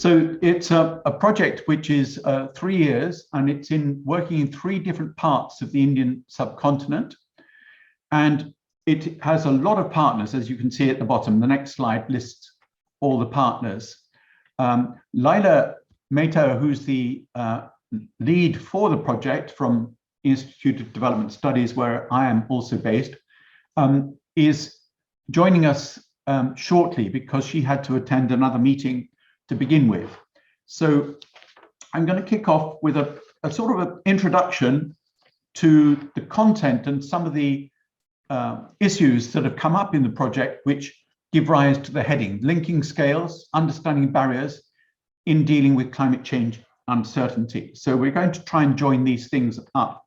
So it's a project which is 3 years, and it's working in 3 different parts of the Indian subcontinent. And it has a lot of partners, as you can see at the bottom. The next slide lists all the partners. Laila Mehta, who's the lead for the project from Institute of Development Studies, where I am also based, is joining us shortly because she had to attend another meeting to begin with. So I'm going to kick off with a sort of an introduction to the content and some of the issues that have come up in the project, which give rise to the heading, Linking Scales, Understanding Barriers in Dealing with Climate Change Uncertainty. So we're going to try and join these things up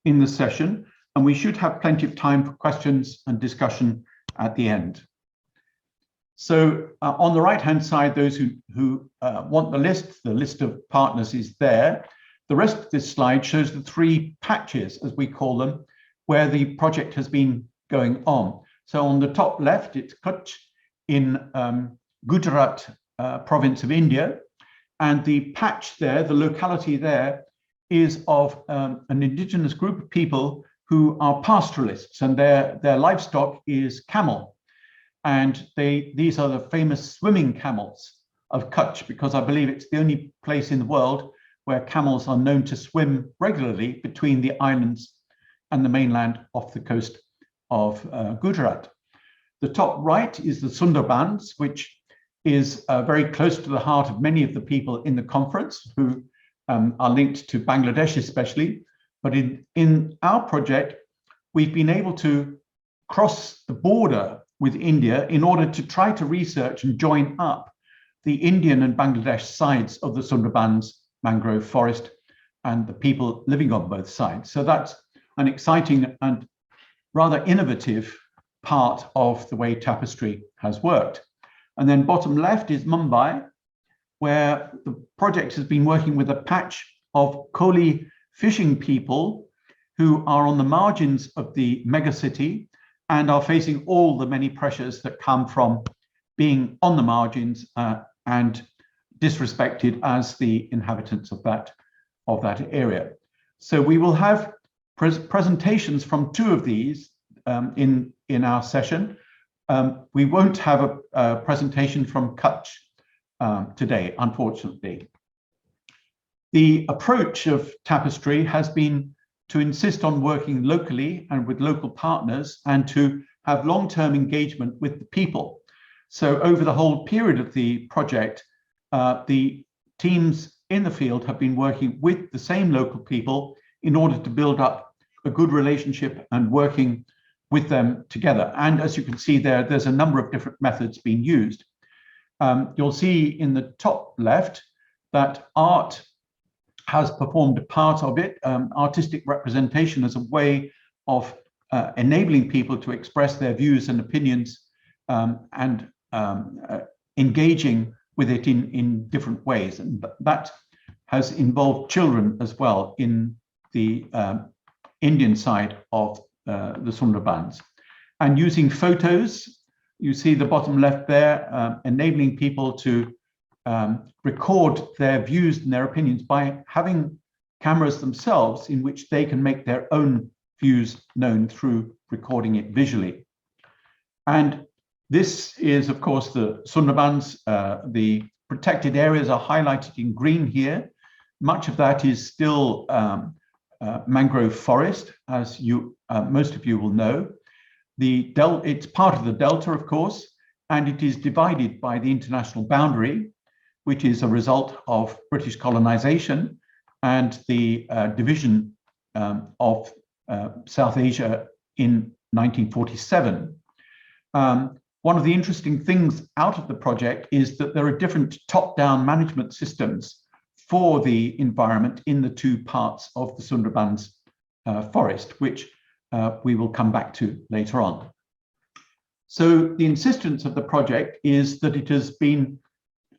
in the session, and we should have plenty of time for questions and discussion at the end. So on the right-hand side, those who want the list of partners is there. The rest of this slide shows the 3 patches, as we call them, where the project has been going on. So on the top left, it's Kutch in Gujarat province of India. And the patch there, the locality there, is of an indigenous group of people who are pastoralists, and their livestock is camel. And these are the famous swimming camels of Kutch, because I believe it's the only place in the world where camels are known to swim regularly between the islands and the mainland off the coast of Gujarat. The top right is the Sundarbans, which is very close to the heart of many of the people in the conference who are linked to Bangladesh especially. But in our project, we've been able to cross the border with India in order to try to research and join up the Indian and Bangladesh sides of the Sundarbans mangrove forest and the people living on both sides. So that's an exciting and rather innovative part of the way Tapestry has worked. And then bottom left is Mumbai, where the project has been working with a patch of Koli fishing people who are on the margins of the megacity and are facing all the many pressures that come from being on the margins and disrespected as the inhabitants of that area. So we will have presentations from 2 of these in our session. We won't have a presentation from Kutch today, unfortunately. The approach of Tapestry has been to insist on working locally and with local partners and to have long-term engagement with the people. So over the whole period of the project, the teams in the field have been working with the same local people in order to build up a good relationship and working with them together. And as you can see there's a number of different methods being used. You'll see in the top left that art has performed a part of it, artistic representation as a way of enabling people to express their views and opinions and engaging with it in different ways. And that has involved children as well in the Indian side of the Sundarbans. And using photos, you see the bottom left there, enabling people to record their views and their opinions by having cameras themselves in which they can make their own views known through recording it visually. And this is, of course, the Sundarbans. The protected areas are highlighted in green here. Much of that is still mangrove forest, as most of you will know. It's part of the delta, of course, and it is divided by the international boundary, which is a result of British colonization and the division of South Asia in 1947. One of the interesting things out of the project is that there are different top-down management systems for the environment in the 2 parts of the Sundarbans forest, which we will come back to later on. So the insistence of the project is that it has been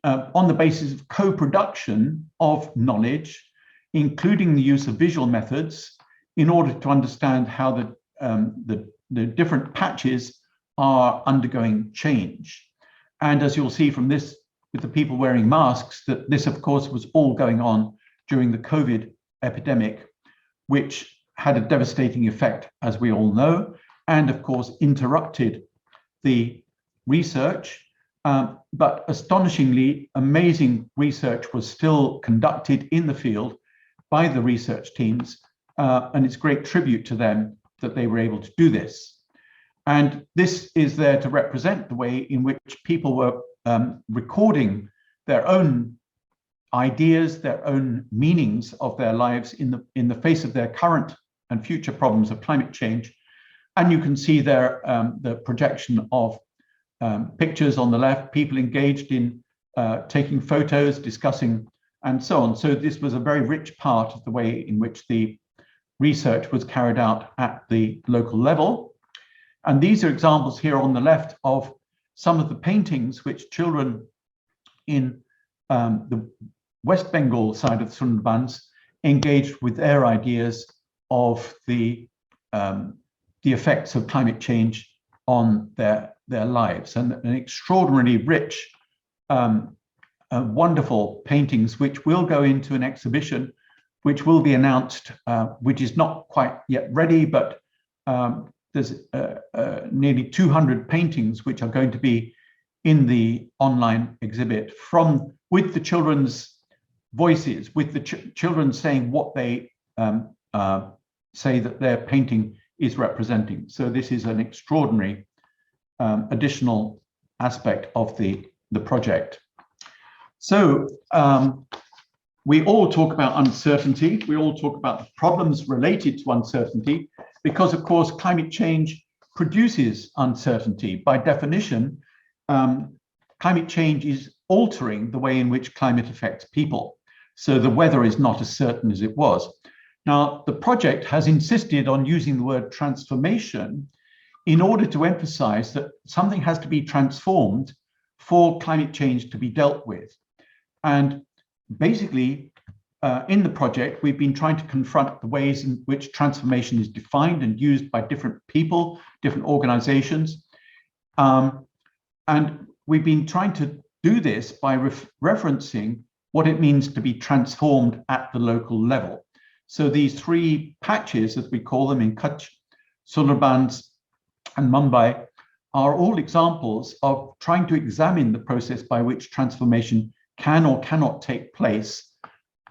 on the basis of co-production of knowledge, including the use of visual methods, in order to understand how the different patches are undergoing change. And as you'll see from this with the people wearing masks, that this, of course, was all going on during the COVID epidemic, which had a devastating effect, as we all know, and of course interrupted the research. But astonishingly, amazing research was still conducted in the field by the research teams, and it's great tribute to them that they were able to do this. And this is there to represent the way in which people were recording their own ideas, their own meanings of their lives in the face of their current and future problems of climate change. And you can see there the projection of pictures on the left, people engaged in taking photos, discussing, and so on. So this was a very rich part of the way in which the research was carried out at the local level. And these are examples here on the left of some of the paintings which children in the West Bengal side of the Sundarbans engaged with their ideas of the effects of climate change on their lives, and an extraordinarily rich, wonderful paintings which will go into an exhibition which will be announced, which is not quite yet ready, but there's nearly 200 paintings which are going to be in the online exhibit with the children's voices, with the children saying what they say that their painting is representing. So this is an extraordinary additional aspect of the project. So we all talk about uncertainty. We all talk about the problems related to uncertainty, because of course climate change produces uncertainty. By definition, climate change is altering the way in which climate affects people. So the weather is not as certain as it was. Now, the project has insisted on using the word transformation in order to emphasize that something has to be transformed for climate change to be dealt with. And basically, in the project, we've been trying to confront the ways in which transformation is defined and used by different people, different organizations. And we've been trying to do this by referencing what it means to be transformed at the local level. So these three patches, as we call them, in Kutch, Sundarbans, and Mumbai, are all examples of trying to examine the process by which transformation can or cannot take place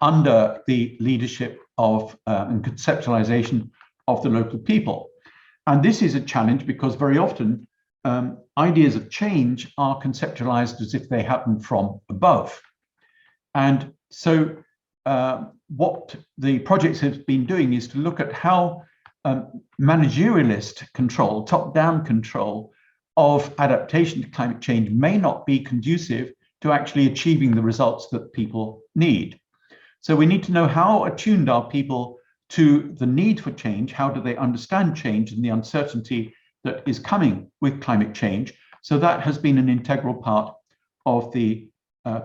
under the leadership of and conceptualization of the local people. And this is a challenge because very often ideas of change are conceptualized as if they happen from above. And so what the project has been doing is to look at how managerialist control, top-down control of adaptation to climate change may not be conducive to actually achieving the results that people need. So we need to know how attuned are people to the need for change, how do they understand change and the uncertainty that is coming with climate change. So that has been an integral part of the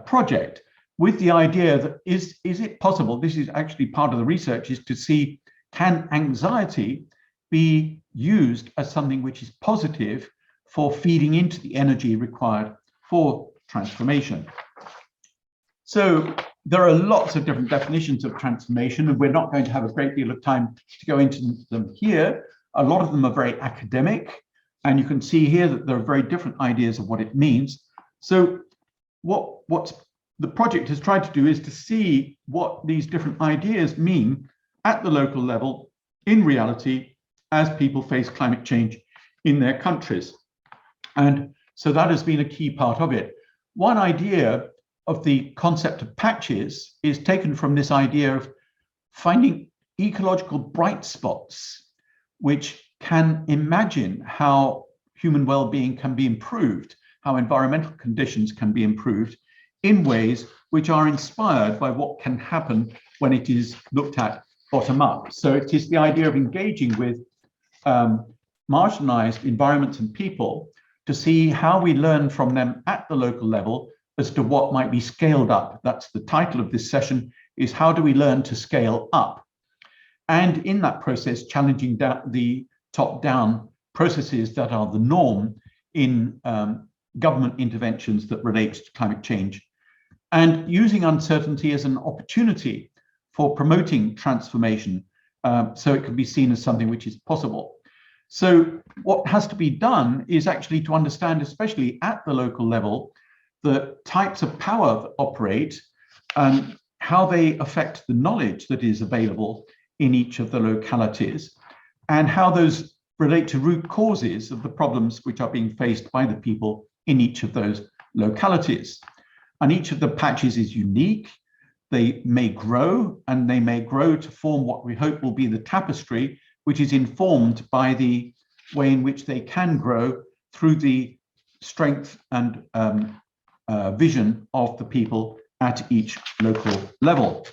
project, with the idea that is it possible, this is actually part of the research, is to see, can anxiety be used as something which is positive for feeding into the energy required for transformation. So there are lots of different definitions of transformation, and we're not going to have a great deal of time to go into them here. A lot of them are very academic, and you can see here that there are very different ideas of what it means. So what the project has tried to do is to see what these different ideas mean at the local level in reality as people face climate change in their countries. And so that has been a key part of it. One idea of the concept of patches is taken from this idea of finding ecological bright spots, which can imagine how human well-being can be improved, how environmental conditions can be improved in ways which are inspired by what can happen when it is looked at bottom up. So it is the idea of engaging with marginalized environments and people to see how we learn from them at the local level as to what might be scaled up. That's the title of this session, is how do we learn to scale up? And in that process, challenging the top-down processes that are the norm in government interventions that relate to climate change and using uncertainty as an opportunity for promoting transformation, so it can be seen as something which is possible. So what has to be done is actually to understand, especially at the local level, the types of power that operate and how they affect the knowledge that is available in each of the localities, and how those relate to root causes of the problems which are being faced by the people in each of those localities. And each of the patches is unique. They may grow, and they may grow to form what we hope will be the tapestry, which is informed by the way in which they can grow through the strength and vision of the people at each local level.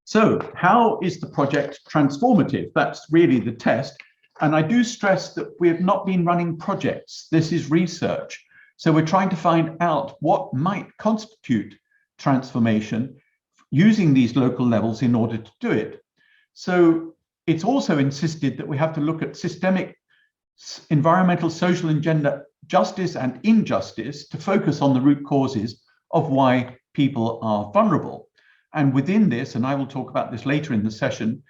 So how is the project transformative? That's really the test. And I do stress that we have not been running projects. This is research. So we're trying to find out what might constitute transformation using these local levels in order to do it. So it's also insisted that we have to look at systemic environmental, social, and gender justice and injustice to focus on the root causes of why people are vulnerable. And within this, and I will talk about this later in the session,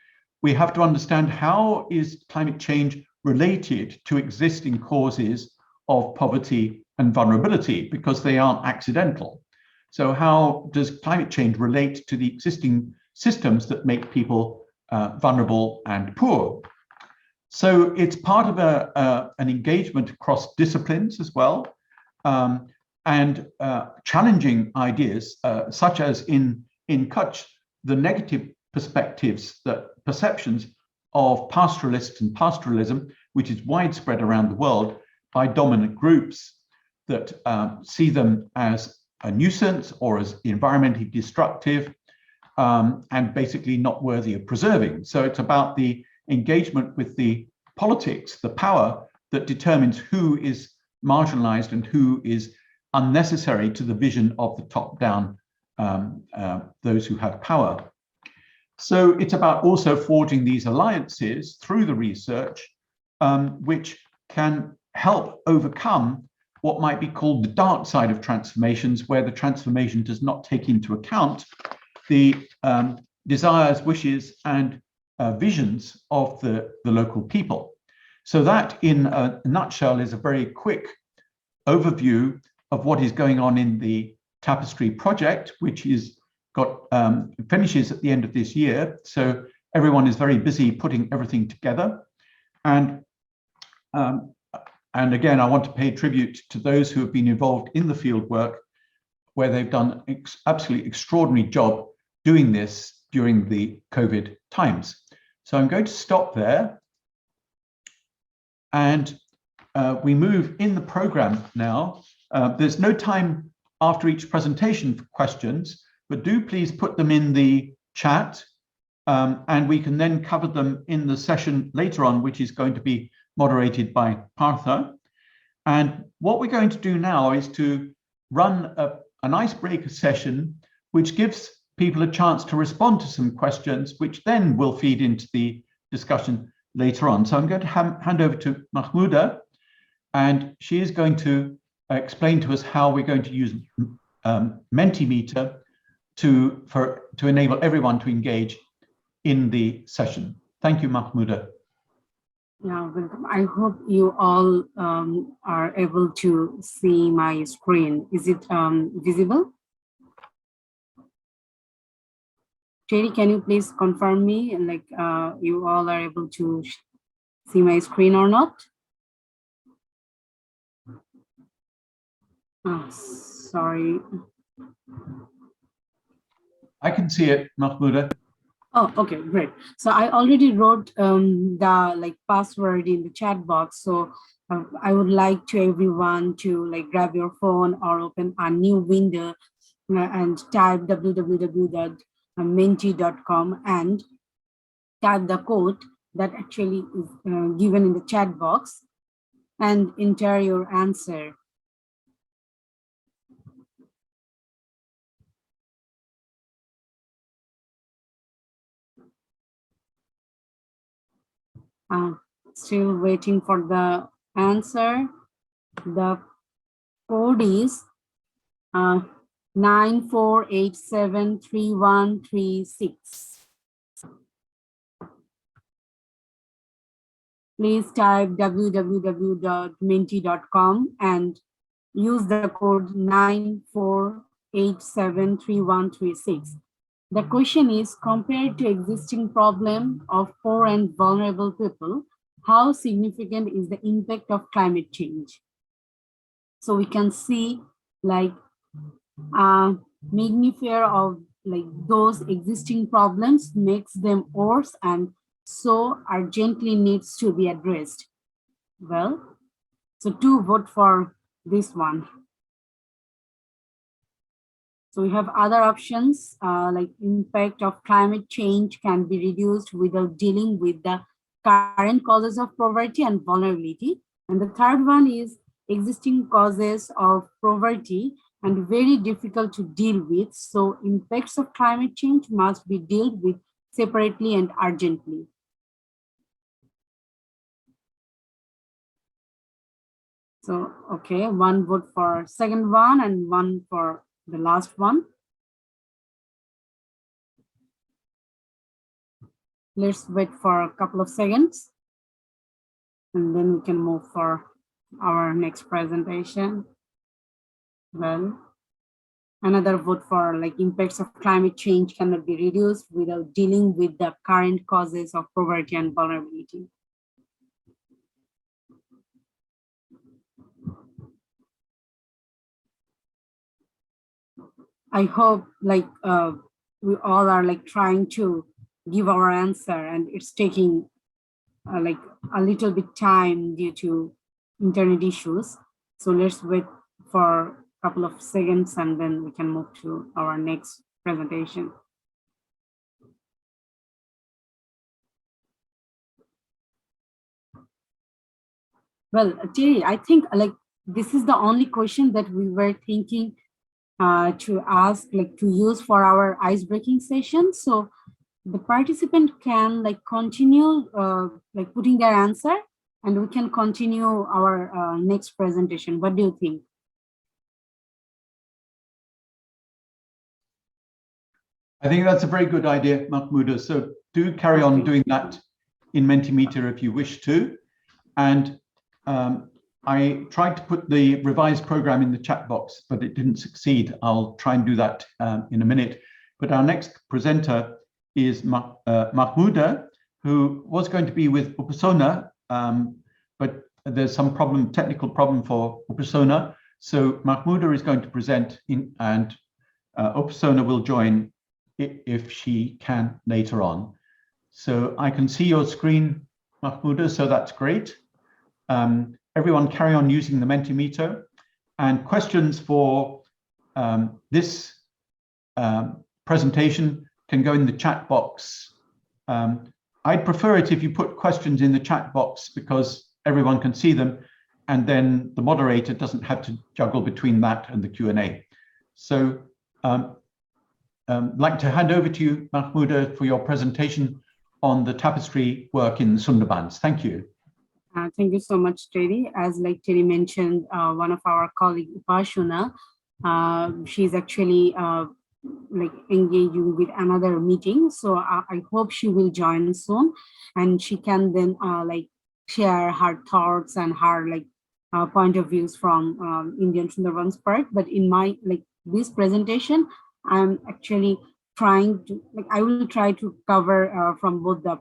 we have to understand how is climate change related to existing causes of poverty and vulnerability, because they aren't accidental. So how does climate change relate to the existing systems that make people vulnerable and poor? So it's part of an engagement across disciplines as well, and challenging ideas such as in Kutch, the negative perceptions of pastoralists and pastoralism, which is widespread around the world by dominant groups that see them as a nuisance or as environmentally destructive, and basically not worthy of preserving. So it's about the engagement with the politics, the power that determines who is marginalized and who is unnecessary to the vision of the top-down, those who have power. So it's about also forging these alliances through the research, which can help overcome what might be called the dark side of transformations, where the transformation does not take into account the desires, wishes, and visions of the local people. So that, in a nutshell, is a very quick overview of what is going on in the Tapestry project, which is finishes at the end of this year. So everyone is very busy putting everything together. And again, I want to pay tribute to those who have been involved in the field work, where they've done an absolutely extraordinary job doing this during the COVID times. So I'm going to stop there. And we move in the program now. There's no time after each presentation for questions, but do please put them in the chat, and we can then cover them in the session later on, which is going to be moderated by Partha. And what we're going to do now is to run an icebreaker session, which gives people a chance to respond to some questions, which then will feed into the discussion later on. So I'm going to hand over to Mahmouda, and she is going to explain to us how we're going to use Mentimeter to enable everyone to engage in the session. Thank you, Mahmouda. Yeah, welcome. I hope you all are able to see my screen. Is it visible? Terry, can you please confirm me, and like you all are able to see my screen or not? Oh, sorry. I can see it, Mahmouda. Oh, okay, great. So I already wrote the password in the chat box. So I would like to everyone to grab your phone or open a new window and type www.menti.com and type the code that actually is given in the chat box and enter your answer. Still waiting for the answer. The code is 94873136. Please type www.menti.com and use the code 94873136. The question is, compared to existing problem of poor and vulnerable people, how significant is the impact of climate change? So we can see like magnifier of like those existing problems makes them worse and so urgently needs to be addressed. Well, so 2 vote for this one. So we have other options like impact of climate change can be reduced without dealing with the current causes of poverty and vulnerability. And the third one is existing causes of poverty and very difficult to deal with. So impacts of climate change must be dealt with separately and urgently. So, okay, 1 vote for second one and 1 for the last one. Let's wait for a couple of seconds and then we can move for our next presentation. Well, another vote for like impacts of climate change cannot be reduced without dealing with the current causes of poverty and vulnerability. I hope like we all are like trying to give our answer and it's taking like a little bit time due to internet issues. So let's wait for a couple of seconds and then we can move to our next presentation. Well, Terry, I think like this is the only question that we were thinking to ask, like to use for our ice-breaking session. So the participant can like continue like putting their answer and we can continue our next presentation. What do you think? I think that's a very good idea, Mahmouda. So do carry on doing that in Mentimeter if you wish to. And I tried to put the revised program in the chat box, but it didn't succeed. I'll try and do that in a minute. But our next presenter is Mahmouda, who was going to be with Gobeshona, but there's some technical problem for Gobeshona. So Mahmouda is going to present and Gobeshona will join if she can later on. So I can see your screen, Mahmouda, so that's great. Everyone carry on using the Mentimeter, and questions for this presentation can go in the chat box. I'd prefer it if you put questions in the chat box because everyone can see them and then the moderator doesn't have to juggle between that and the Q&A. So I'd like to hand over to you, Mahmouda, for your presentation on the tapestry work in the Sundarbans. Thank you. Thank you so much, Terry. As like Terry mentioned, one of our colleague, Gobeshona, she's actually like engaging with another meeting. So I hope she will join soon and she can then like share her thoughts and her like point of views from Indian Sundarbans part. But in my like this presentation, I'm actually trying to like I will try to cover from both the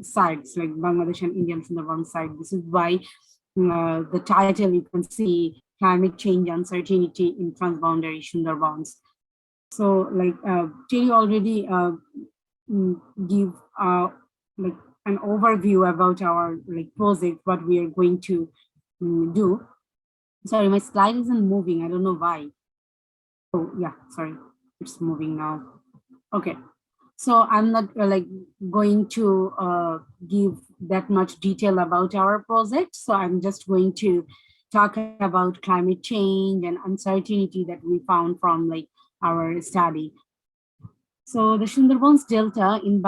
sides, like Bangladesh and Indian Sundarbans side. This is why the title you can see climate change uncertainty in transboundary Sundarbans. So like Terry already give like an overview about our like project, what we are going to do. Sorry, my slide isn't moving. I don't know why. Oh yeah, sorry, it's moving now. Okay. So I'm not like going to give that much detail about our project. So I'm just going to talk about climate change and uncertainty that we found from like our study. So the Sundarbans Delta in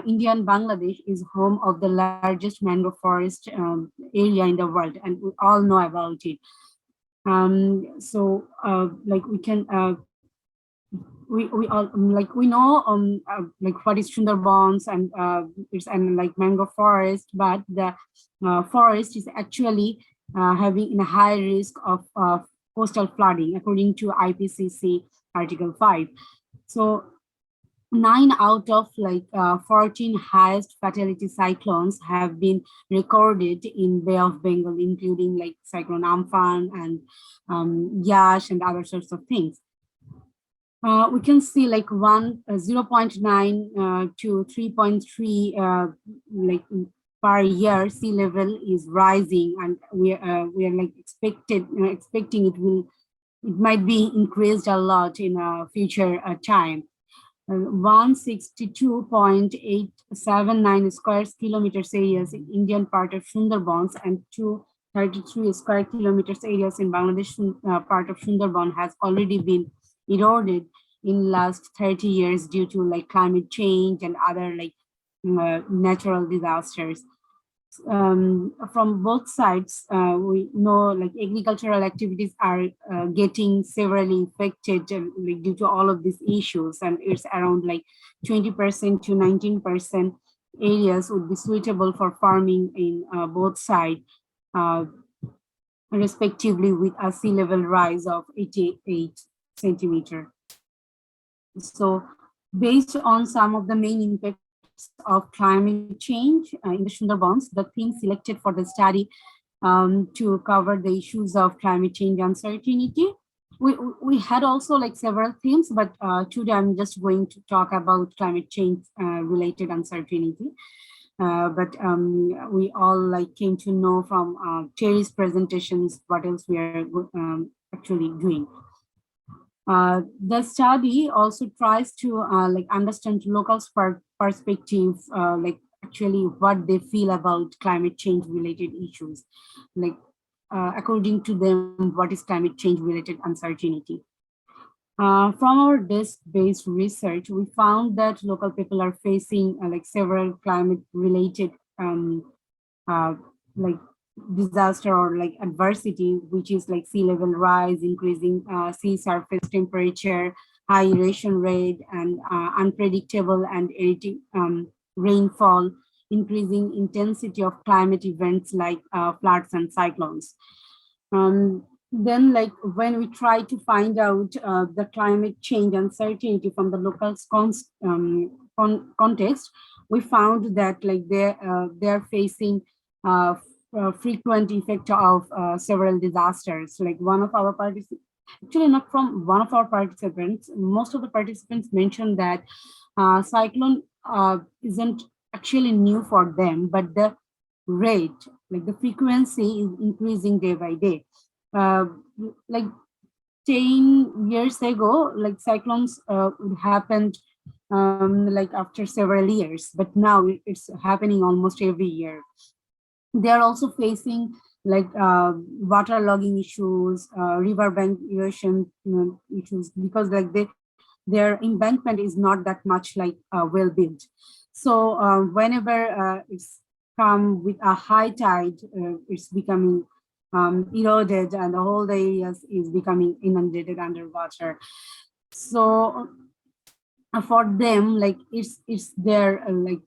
India and Bangladesh is home of the largest mangrove forest area in the world, and we all know about it. So like we can we all like we know like what is Sundarbans and it's and like mangrove forest, but the forest is actually having a high risk of coastal flooding according to IPCC Article 5. So 9 out of 14 highest fatality cyclones have been recorded in Bay of Bengal, including like Cyclone Amphan and Yash and other sorts of things. We can see like 0.9 to 3.3 like per year sea level is rising, and we are like expecting it might be increased a lot in a future time. 162.879 square kilometers areas in Indian part of Sundarbans and 233 square kilometers areas in Bangladesh part of Sundarban has already been eroded in last 30 years due to like climate change and other like natural disasters. From both sides, we know like agricultural activities are getting severely affected like due to all of these issues, and it's around like 20% to 19% areas would be suitable for farming in both sides, uh, respectively, with a sea level rise of 88 centimeter. So based on some of the main impacts of climate change in the Sundarbans, the theme selected for the study to cover the issues of climate change uncertainty. We had also like several themes, but today I'm just going to talk about climate change related uncertainty. But we all like came to know from Terry's presentations what else we are actually doing. The study also tries to like understand locals' perspective, like actually what they feel about climate change related issues, like according to them, what is climate change related uncertainty. From our desk-based research, we found that local people are facing like several climate-related uh, like disaster or like adversity, which is like sea level rise, increasing sea surface temperature, high erosion rate, and unpredictable and erratic rainfall, increasing intensity of climate events like floods and cyclones. Then like when we try to find out the climate change uncertainty from the local context, we found that like they're facing frequent effect of several disasters. Like one of our participants, actually not from one of our participants, most of the participants mentioned that cyclone isn't actually new for them, but the rate, like the frequency is increasing day by day. Uh, like 10 years ago, like cyclones would happen like after several years, but now it's happening almost every year. They are also facing like waterlogging issues, riverbank erosion issues, because like their embankment is not that much like well built. So whenever it's come with a high tide, it's becoming eroded, and the whole area is becoming inundated underwater. So for them, like it's their like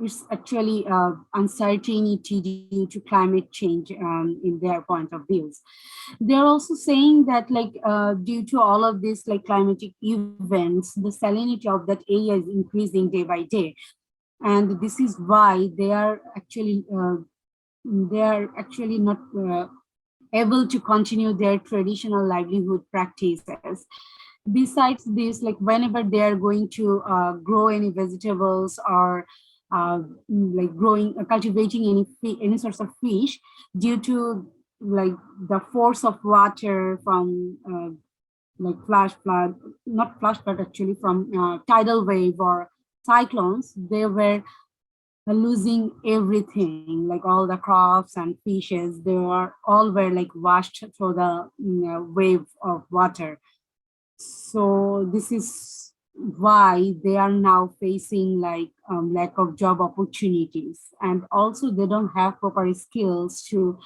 it's actually uncertainty due to climate change in their point of views. They're also saying that like due to all of these like climatic events, the salinity of that area is increasing day by day, and this is why they are actually not able to continue their traditional livelihood practices. Besides this, like whenever they are going to grow any vegetables or like cultivating any sorts of fish, due to like the force of water from like flash flood, not flash flood actually, from tidal wave or cyclones, they were losing everything, like all the crops and fishes, they were all were like washed through the wave of water. So this is why they are now facing like lack of job opportunities, and also they don't have proper skills to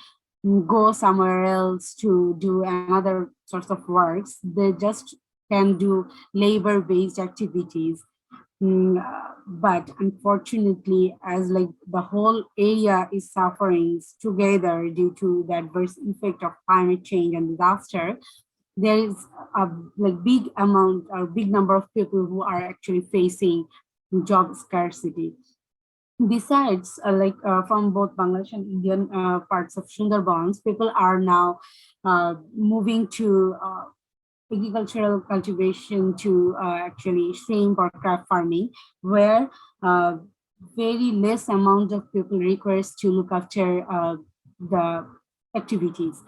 go somewhere else to do another sorts of works. They just can do labor-based activities. But unfortunately, as like the whole area is suffering together due to the adverse effect of climate change and disaster, there is a like big amount or big number of people who are actually facing job scarcity. Besides, from both Bangladesh and Indian parts of Sundarbans, people are now moving to agricultural cultivation to actually shrimp or crab farming, where uh, very less amount of people requires to look after the activities.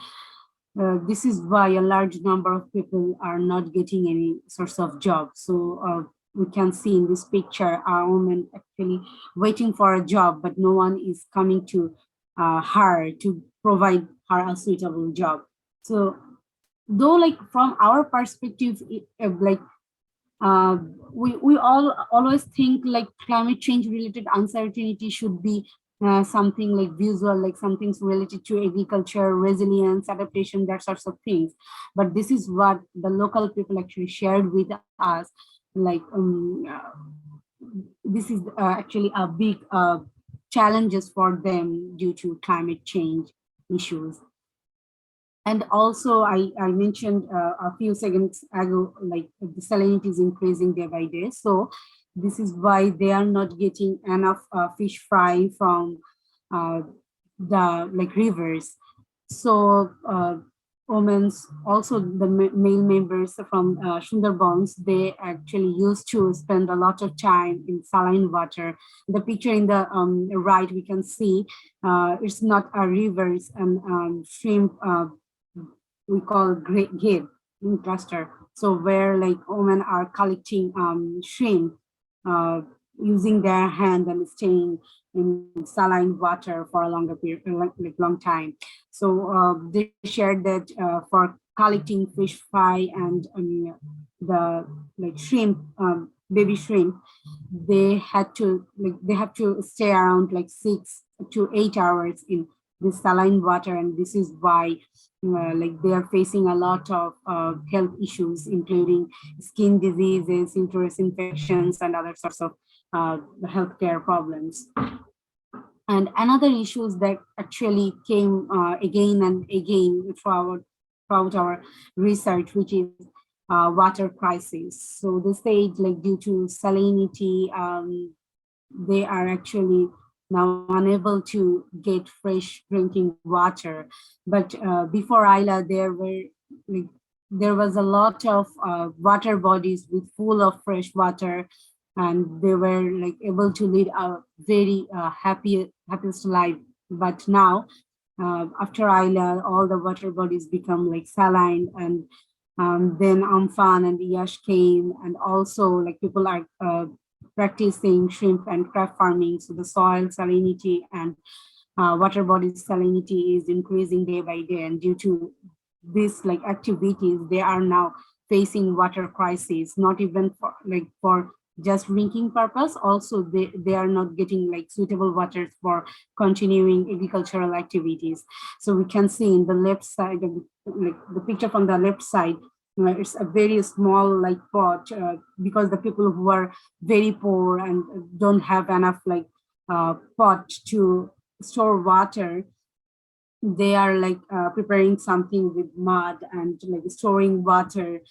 This is why a large number of people are not getting any source of job. So we can see in this picture a woman actually waiting for a job, but no one is coming to her to provide her a suitable job. So though like from our perspective, uh, we all always think like climate change related uncertainty should be something like visual, like something's related to agriculture, resilience, adaptation, that sorts of things. But this is what the local people actually shared with us. Like this is actually a big challenges for them due to climate change issues. And also, I mentioned a few seconds ago, like the salinity is increasing day by day. So this is why they are not getting enough fish fry from uh, the like rivers. So women's also the male members from Sundarbans, they actually used to spend a lot of time in saline water. The picture in the right, we can see it's not a river, it's an shrimp we call great give in cluster. So where like women are collecting shrimp uh, using their hand and staying in saline water for a longer period, like long time. So they shared that for collecting fish fry and the like shrimp, baby shrimp, they have to stay around like 6 to 8 hours in this saline water, and this is why like they are facing a lot of health issues, including skin diseases, uterus infections, and other sorts of healthcare problems. And another issues that actually came again and again throughout our research, which is water crisis. So they said like due to salinity, they are actually now unable to get fresh drinking water. But before Isla, like, there was a lot of water bodies with full of fresh water, and they were like able to lead a very happiest life. But now, after Isla, all the water bodies become like saline, and then Amphan and Yash came, and also like people are practicing shrimp and crab farming. So the soil salinity and water body salinity is increasing day by day. And due to these like activities, they are now facing water crisis, not even for just drinking purpose. Also, they are not getting like suitable waters for continuing agricultural activities. So we can see in the left side of like the picture from the left side, it's a very small like pot because the people who are very poor and don't have enough like pot to store water, they are like preparing something with mud and like storing water,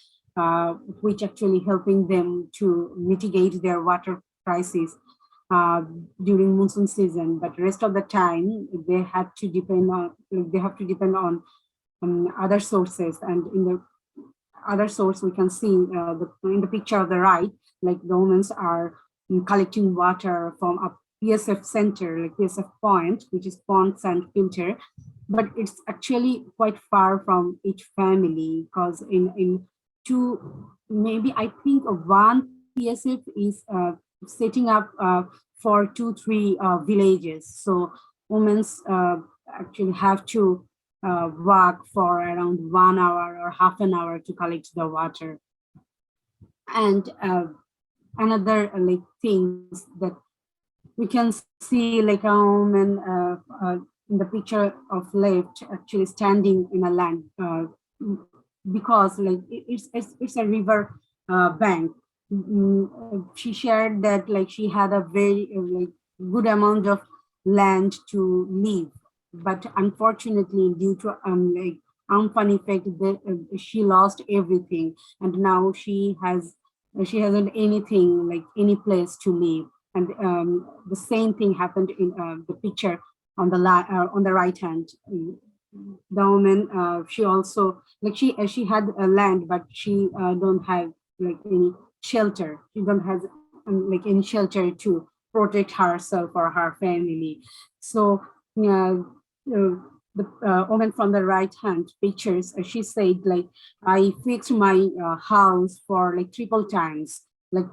which actually helping them to mitigate their water crisis uh, during monsoon season. But rest of the time they have to depend on other sources. And in the other source, we can see in the picture of the right, like the women are collecting water from a PSF center, like PSF point, which is ponds and filter. But it's actually quite far from each family, because in two, maybe I think one PSF is setting up for 2-3 villages. So women actually have to walk for around 1 hour or half an hour to collect the water. And another like things that we can see, like a woman in the picture of left actually standing in a land because like it's a river bank. She shared that like she had a very like good amount of land to live, but unfortunately due to like Amphan effect, she lost everything, and now she hasn't anything like any place to live. And the same thing happened in the picture on the right hand. The woman, she also like she had a land, but she don't have like any shelter. She don't have like any shelter to protect herself or her family. So the woman from the right hand pictures, she said like, I fixed my house for like triple times. Like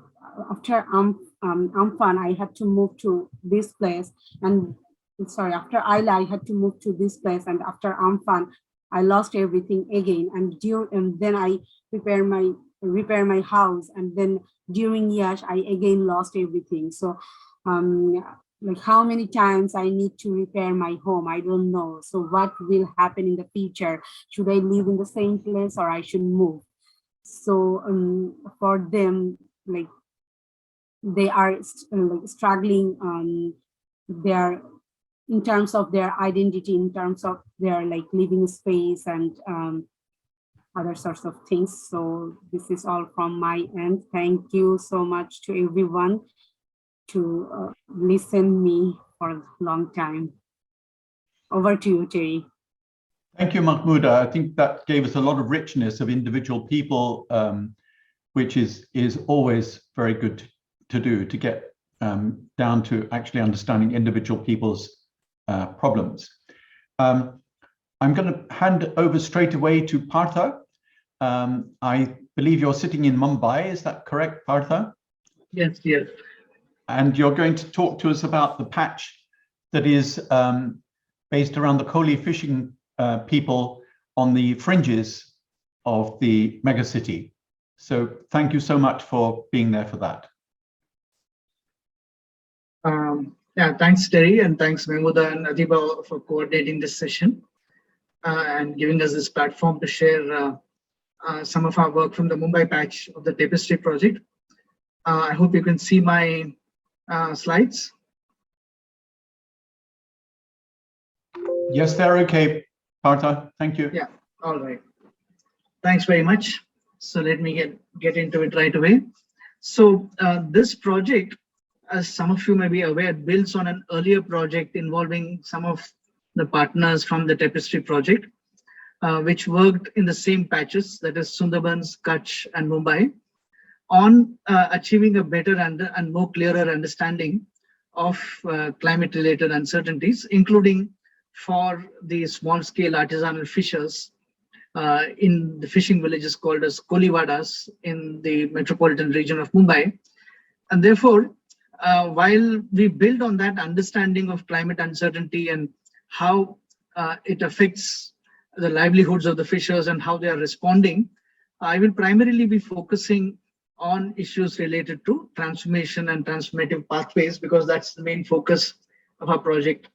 after Amphan, I had to move to this place, and sorry, after Ayla, I had to move to this place, and after Amphan, I lost everything again. And then I repair my house, and then during Yash, I again lost everything. So, like how many times I need to repair my home, I don't know. So what will happen in the future? Should I live in the same place or I should move? So for them, like they are like struggling their in terms of their identity, in terms of their like living space and other sorts of things. So this is all from my end. Thank you so much to everyone to listen me for a long time. Over to you, Terry. Thank you, Mahmouda. I think that gave us a lot of richness of individual people, which is always very good to do, to get down to actually understanding individual people's problems. I'm going to hand over straight away to Partha. I believe you're sitting in Mumbai. Is that correct, Partha? Yes, yes. And you're going to talk to us about the patch that is based around the Koli fishing people on the fringes of the megacity. So thank you so much for being there for that. Yeah, thanks, Terry, and thanks, Mahmouda and Adiba, for coordinating this session and giving us this platform to share some of our work from the Mumbai patch of the Tapestry project. I hope you can see my slides. Yes, they're okay, Partha. Thank you. Yeah, all right. Thanks very much. So let me get into it right away. So this project, as some of you may be aware, builds on an earlier project involving some of the partners from the Tapestry project, which worked in the same patches, that is Sundarbans, Kutch, and Mumbai, on achieving a better and more clearer understanding of climate-related uncertainties, including for the small-scale artisanal fishers in the fishing villages called as Koliwadas in the metropolitan region of Mumbai. And therefore, while we build on that understanding of climate uncertainty and how it affects the livelihoods of the fishers and how they are responding, I will primarily be focusing on issues related to transformation and transformative pathways, because that's the main focus of our project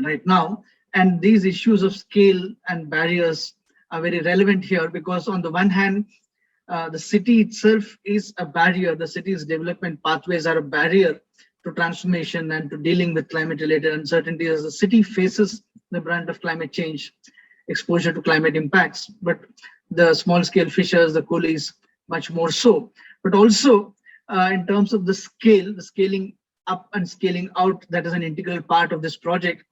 right now. And these issues of scale and barriers are very relevant here, because on the one hand, the city itself is a barrier. The city's development pathways are a barrier to transformation and to dealing with climate-related uncertainty, as the city faces the brunt of climate change, exposure to climate impacts. But the small-scale fishers, the coolies, much more so. But also in terms of the scale, the scaling up and scaling out, that is an integral part of this project.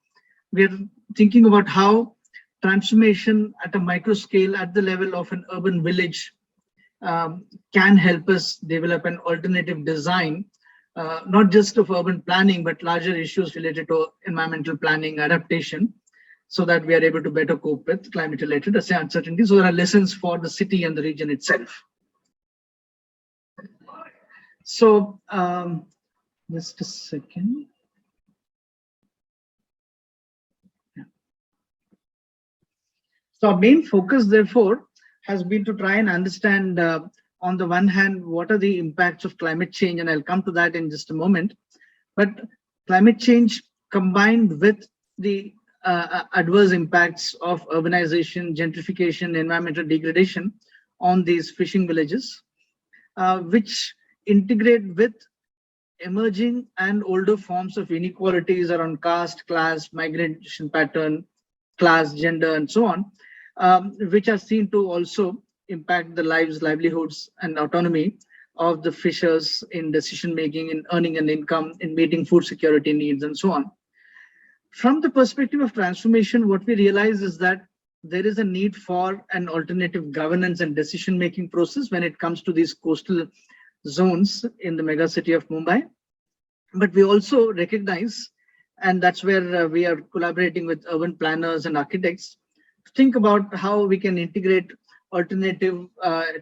We are thinking about how transformation at a micro scale, at the level of an urban village, can help us develop an alternative design, not just of urban planning, but larger issues related to environmental planning, adaptation, so that we are able to better cope with climate-related uncertainties. So there are lessons for the city and the region itself. So just a second. Yeah. So our main focus, therefore, has been to try and understand, on the one hand, what are the impacts of climate change, and I'll come to that in just a moment. But climate change combined with the adverse impacts of urbanization, gentrification, environmental degradation on these fishing villages, which integrate with emerging and older forms of inequalities around caste, class, migration pattern, class, gender, and so on, which are seen to also impact the lives, livelihoods, and autonomy of the fishers in decision making, in earning an income, in meeting food security needs, and so on. From the perspective of transformation, what we realize is that there is a need for an alternative governance and decision making process when it comes to these coastal zones in the megacity of Mumbai. But we also recognize, and that's where we are collaborating with urban planners and architects, to think about how we can integrate alternative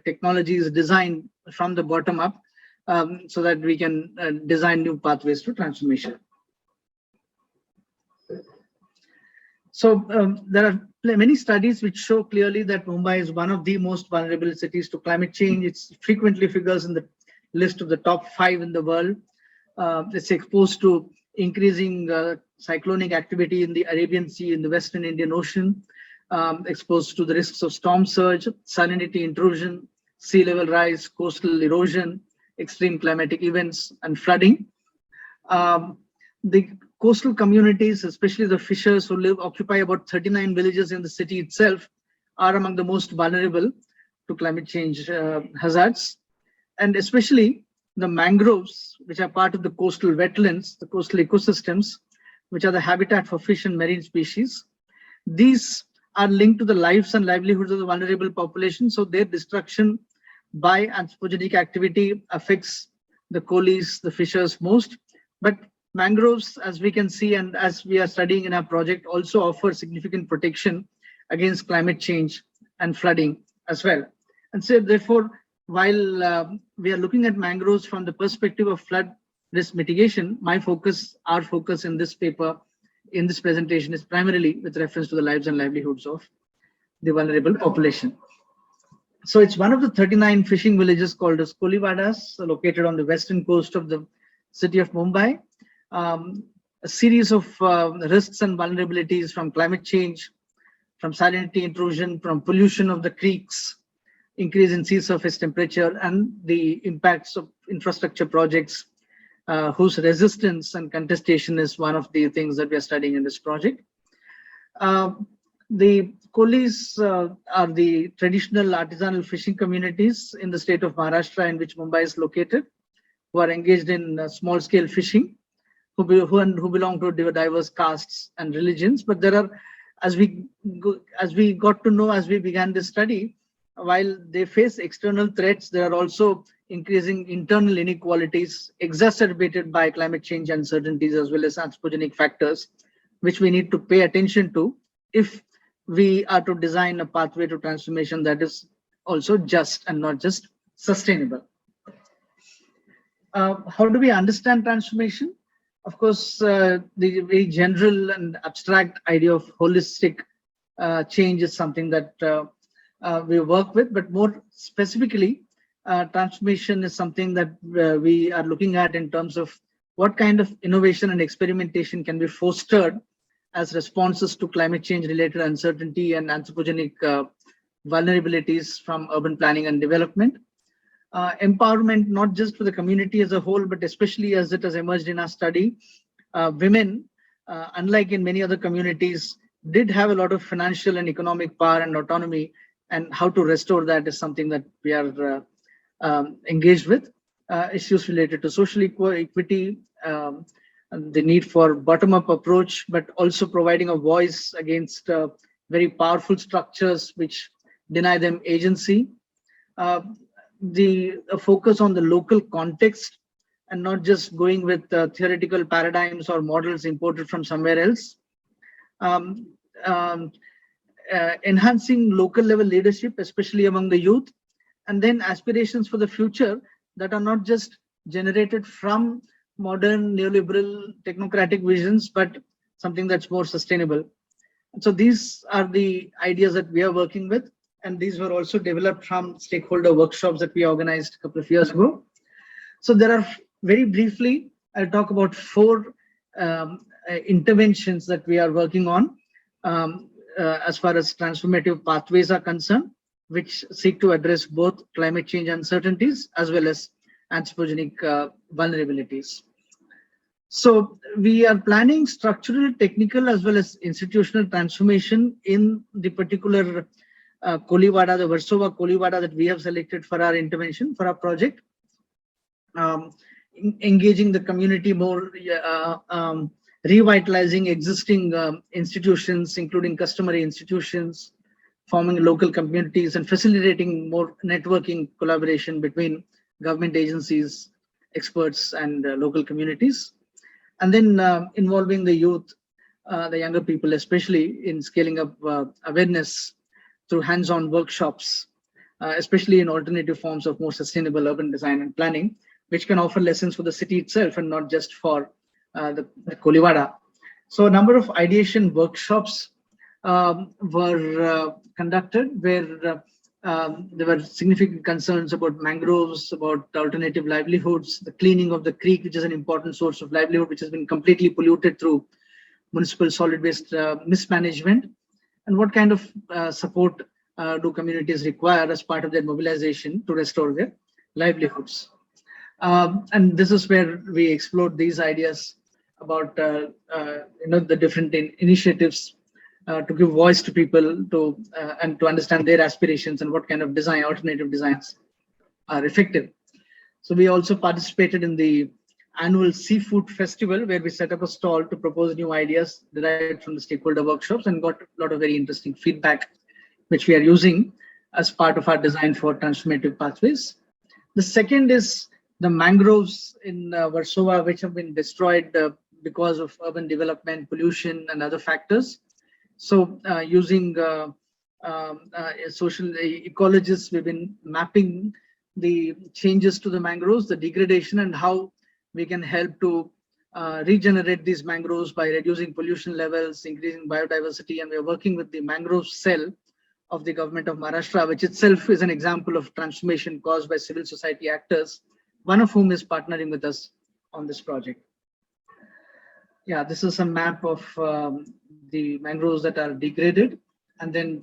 technologies designed from the bottom up, so that we can design new pathways to transformation. So there are many studies which show clearly that Mumbai is one of the most vulnerable cities to climate change. It frequently figures in the list of the top 5 in the world. It's exposed to increasing cyclonic activity in the Arabian Sea, in the Western Indian Ocean, exposed to the risks of storm surge, salinity intrusion, sea level rise, coastal erosion, extreme climatic events, and flooding. The coastal communities, especially the fishers who occupy about 39 villages in the city itself, are among the most vulnerable to climate change hazards. And especially the mangroves, which are part of the coastal wetlands, the coastal ecosystems, which are the habitat for fish and marine species. These are linked to the lives and livelihoods of the vulnerable population. So their destruction by anthropogenic activity affects the coalies, the fishers most. But mangroves, as we can see and as we are studying in our project, also offer significant protection against climate change and flooding as well. And so therefore, while we are looking at mangroves from the perspective of flood risk mitigation, our focus in this paper, in this presentation, is primarily with reference to the lives and livelihoods of the vulnerable population. So it's one of the 39 fishing villages called as Kolivadas, located on the western coast of the city of Mumbai. A series of risks and vulnerabilities from climate change, from salinity intrusion, from pollution of the creeks, increase in sea surface temperature, and the impacts of infrastructure projects whose resistance and contestation is one of the things that we are studying in this project. The coalies are the traditional artisanal fishing communities in the state of Maharashtra, in which Mumbai is located, who are engaged in small-scale fishing, who belong to diverse castes and religions. But there are, as we got to know as we began this study, while they face external threats, there are also increasing internal inequalities exacerbated by climate change uncertainties as well as anthropogenic factors, which we need to pay attention to if we are to design a pathway to transformation that is also just and not just sustainable. How do we understand transformation? Of course, the very general and abstract idea of holistic change is something that we work with, but more specifically, transformation is something that we are looking at in terms of what kind of innovation and experimentation can be fostered as responses to climate change related uncertainty and anthropogenic vulnerabilities from urban planning and development. Empowerment, not just for the community as a whole, but especially as it has emerged in our study, women, unlike in many other communities, did have a lot of financial and economic power and autonomy, and how to restore that is something that we are engaged with. Issues related to social equity, the need for bottom-up approach, but also providing a voice against very powerful structures which deny them agency. The focus on the local context and not just going with theoretical paradigms or models imported from somewhere else. Enhancing local level leadership, especially among the youth, and then aspirations for the future that are not just generated from modern neoliberal technocratic visions, but something that's more sustainable. And so these are the ideas that we are working with, and these were also developed from stakeholder workshops that we organized a couple of years ago. So there are, very briefly, I'll talk about 4 interventions that we are working on. as far as transformative pathways are concerned, which seek to address both climate change uncertainties as well as anthropogenic vulnerabilities. So we are planning structural, technical, as well as institutional transformation in the particular Kolivada, the Warsaw Kolivada that we have selected for our intervention, for our project. Engaging the community more, revitalizing existing institutions, including customary institutions, forming local communities, and facilitating more networking collaboration between government agencies, experts, and local communities. And then involving the youth, the younger people, especially in scaling up awareness through hands-on workshops, especially in alternative forms of more sustainable urban design and planning, which can offer lessons for the city itself and not just for the Kolivada. So a number of ideation workshops were conducted where there were significant concerns about mangroves, about alternative livelihoods, the cleaning of the creek, which is an important source of livelihood, which has been completely polluted through municipal solid waste mismanagement, and what kind of support do communities require as part of their mobilization to restore their livelihoods. And this is where we explored these ideas about the different initiatives to give voice to people to and to understand their aspirations and what kind of design, alternative designs are effective. So we also participated in the annual seafood festival, where we set up a stall to propose new ideas derived from the stakeholder workshops and got a lot of very interesting feedback, which we are using as part of our design for transformative pathways. The second is the mangroves in Warsaw, which have been destroyed because of urban development, pollution, and other factors. So using social ecologists, we've been mapping the changes to the mangroves, the degradation, and how we can help to regenerate these mangroves by reducing pollution levels, increasing biodiversity. And we're working with the mangrove cell of the government of Maharashtra, which itself is an example of transformation caused by civil society actors, one of whom is partnering with us on this project. Yeah, this is a map of the mangroves that are degraded, and then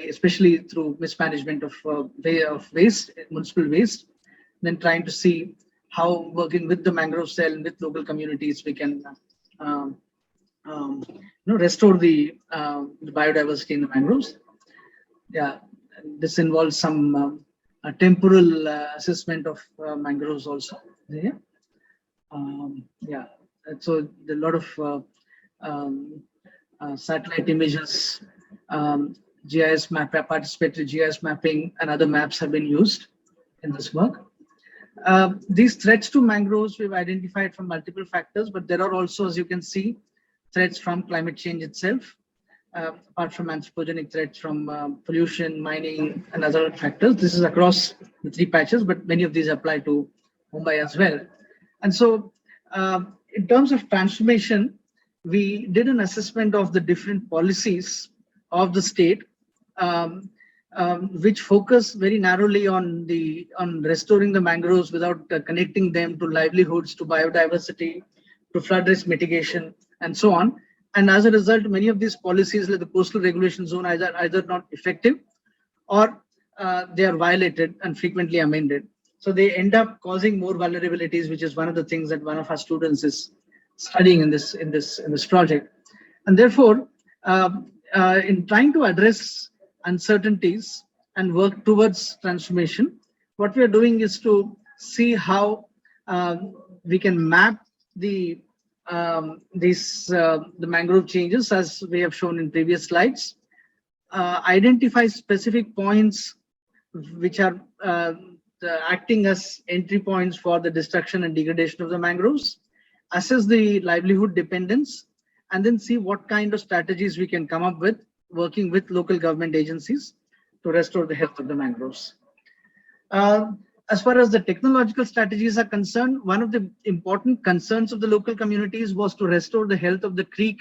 especially through mismanagement of waste, municipal waste, then trying to see how, working with the mangrove cell and with local communities, we can restore the biodiversity in the mangroves. Yeah, this involves some temporal assessment of mangroves also. Yeah, so a lot of satellite images, GIS map, participatory GIS mapping, and other maps have been used in this work. These threats to mangroves we've identified from multiple factors, but there are also, as you can see, threats from climate change itself, apart from anthropogenic threats from pollution, mining, and other factors. This is across the three patches, but many of these apply to Mumbai as well. And so in terms of transformation, we did an assessment of the different policies of the state, which focus very narrowly on restoring the mangroves without connecting them to livelihoods, to biodiversity, to flood risk mitigation, and so on. And as a result, many of these policies, like the coastal regulation zone, are either not effective or they are violated and frequently amended. So they end up causing more vulnerabilities, which is one of the things that one of our students is studying in this project. And therefore, in trying to address uncertainties and work towards transformation, what we are doing is to see how we can map the mangrove changes, as we have shown in previous slides, identify specific points which are acting as entry points for the destruction and degradation of the mangroves, assess the livelihood dependence, and then see what kind of strategies we can come up with, working with local government agencies to restore the health of the mangroves. As far as the technological strategies are concerned, one of the important concerns of the local communities was to restore the health of the creek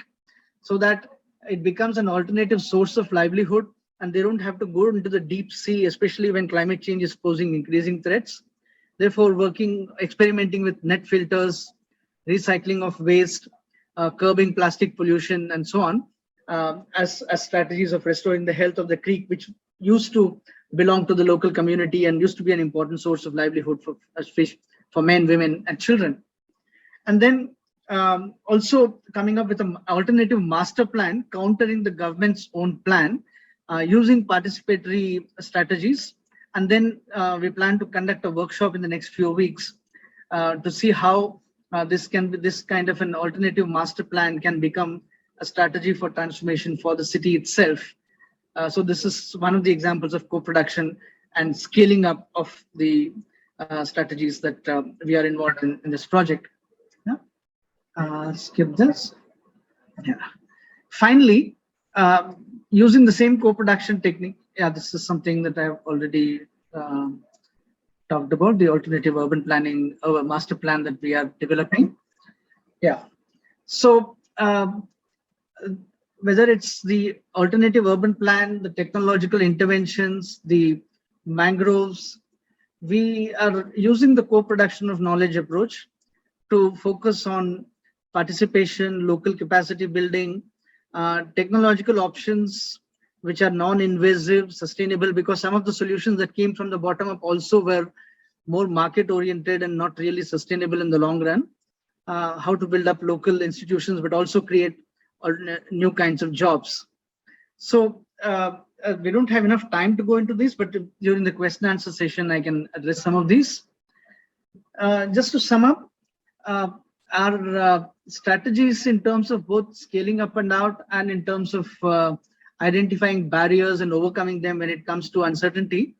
so that it becomes an alternative source of livelihood and they don't have to go into the deep sea, especially when climate change is posing increasing threats. Therefore, experimenting with net filters, recycling of waste, curbing plastic pollution, and so on, as strategies of restoring the health of the creek, which used to belong to the local community and used to be an important source of livelihood for fish, for men, women, and children. And then also coming up with an alternative master plan, countering the government's own plan, using participatory strategies. And then we plan to conduct a workshop in the next few weeks to see how this kind of an alternative master plan can become a strategy for transformation for the city itself. So this is one of the examples of co-production and scaling up of the strategies that we are involved in this project. Yeah. Skip this. Yeah. Finally, using the same co-production technique. Yeah, this is something that I've already talked about, the alternative urban planning master plan that we are developing. Yeah. So whether it's the alternative urban plan, the technological interventions, the mangroves, we are using the co-production of knowledge approach to focus on participation, local capacity building, technological options which are non-invasive, sustainable, because some of the solutions that came from the bottom up also were more market-oriented and not really sustainable in the long run. How to build up local institutions, but also create new kinds of jobs. So we don't have enough time to go into this, but during the question and answer session, I can address some of these. Just to sum up, our strategies in terms of both scaling up and out and in terms of identifying barriers and overcoming them when it comes to uncertainty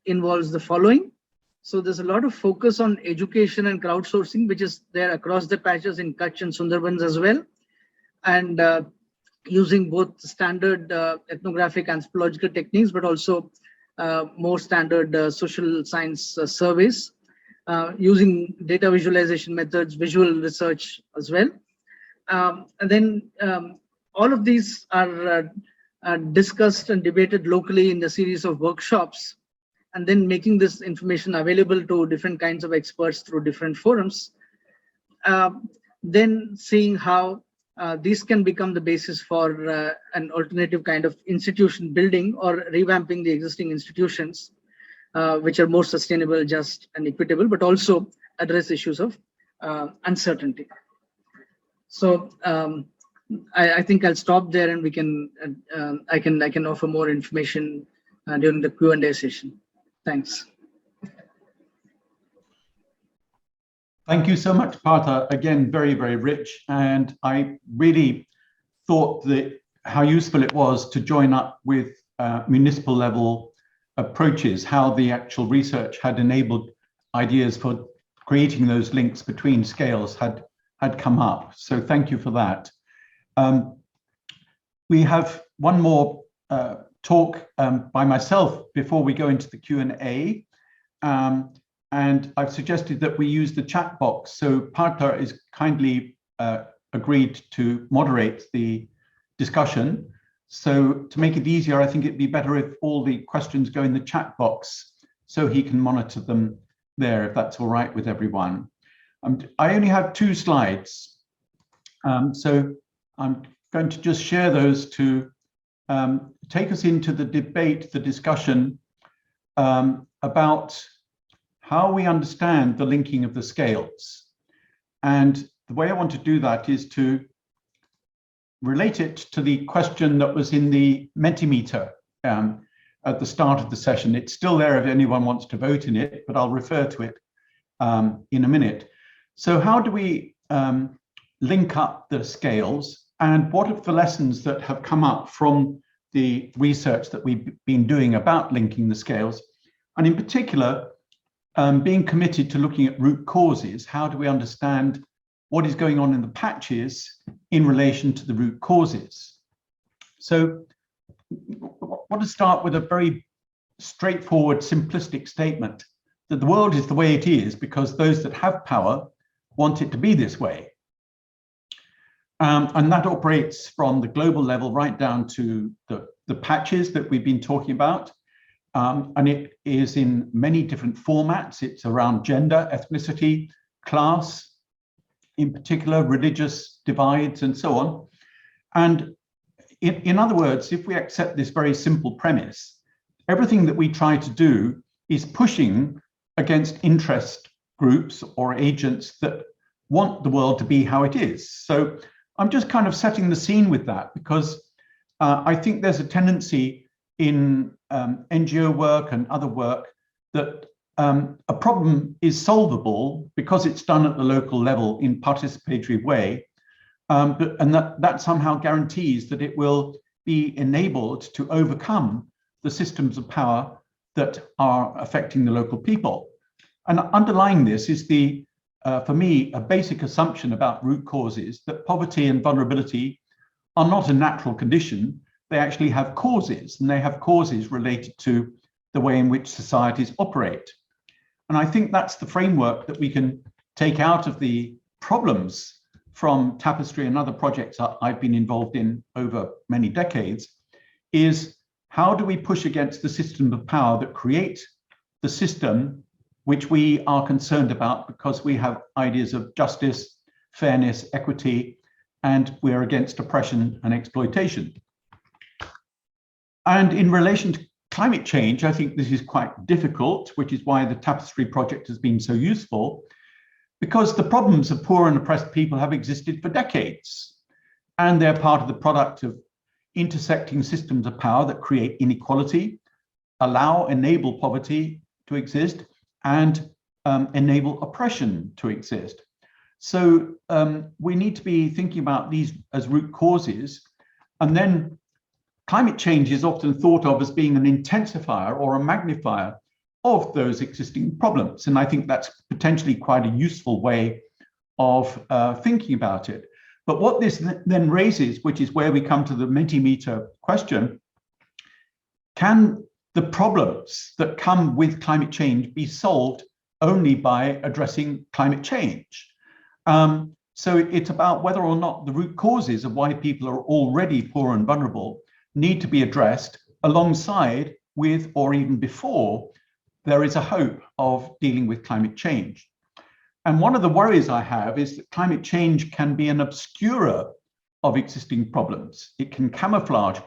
involves the following. So there's a lot of focus on education and crowdsourcing, which is there across the patches in Kutch and Sundarbans as well. And using both standard ethnographic anthropological techniques, but also more standard social science surveys, using data visualization methods, visual research as well. And then all of these are discussed and debated locally in the series of workshops, and then making this information available to different kinds of experts through different forums. Then seeing how these can become the basis for an alternative kind of institution building or revamping the existing institutions, which are more sustainable, just, and equitable, but also address issues of uncertainty. So I think I'll stop there, and we can I can offer more information during the Q&A session. Thanks. Thank you so much, Partha. Again, very, very rich. And I really thought that how useful it was to join up with municipal level approaches, how the actual research had enabled ideas for creating those links between scales had come up. So thank you for that. We have one more talk by myself before we go into the Q&A. And I've suggested that we use the chat box. So Partha is kindly agreed to moderate the discussion. So to make it easier, I think it'd be better if all the questions go in the chat box so he can monitor them there, if that's all right with everyone. I only have 2 slides. So I'm going to just share those to take us into the debate, the discussion about how we understand the linking of the scales. And the way I want to do that is to relate it to the question that was in the Mentimeter at the start of the session. It's still there if anyone wants to vote in it, but I'll refer to it in a minute. So how do we link up the scales, and what are the lessons that have come up from the research that we've been doing about linking the scales? And in particular, being committed to looking at root causes. How do we understand what is going on in the patches in relation to the root causes? So I want to start with a very straightforward, simplistic statement that the world is the way it is because those that have power want it to be this way. And that operates from the global level right down to the patches that we've been talking about. And it is in many different formats. It's around gender, ethnicity, class, in particular, religious divides, and so on. And in other words, if we accept this very simple premise, everything that we try to do is pushing against interest groups or agents that want the world to be how it is. So I'm just kind of setting the scene with that, because I think there's a tendency in NGO work and other work that a problem is solvable because it's done at the local level in participatory way, and that somehow guarantees that it will be enabled to overcome the systems of power that are affecting the local people. And underlying this is the, for me, a basic assumption about root causes, that poverty and vulnerability are not a natural condition. They actually have causes, and they have causes related to the way in which societies operate. And I think that's the framework that we can take out of the problems from Tapestry and other projects I've been involved in over many decades, is how do we push against the system of power that create the system which we are concerned about, because we have ideas of justice, fairness, equity, and we're against oppression and exploitation. And in relation to climate change, I think this is quite difficult, which is why the Tapestry project has been so useful, because the problems of poor and oppressed people have existed for decades, and they're part of the product of intersecting systems of power that create inequality, enable poverty to exist, and enable oppression to exist. So we need to be thinking about these as root causes. And then climate change is often thought of as being an intensifier or a magnifier of those existing problems. And I think that's potentially quite a useful way of thinking about it. But what this then raises, which is where we come to the Mentimeter question, can the problems that come with climate change be solved only by addressing climate change? So it's about whether or not the root causes of why people are already poor and vulnerable need to be addressed alongside with, or even before, there is a hope of dealing with climate change. And one of the worries I have is that climate change can be an obscurer of existing problems. It can camouflage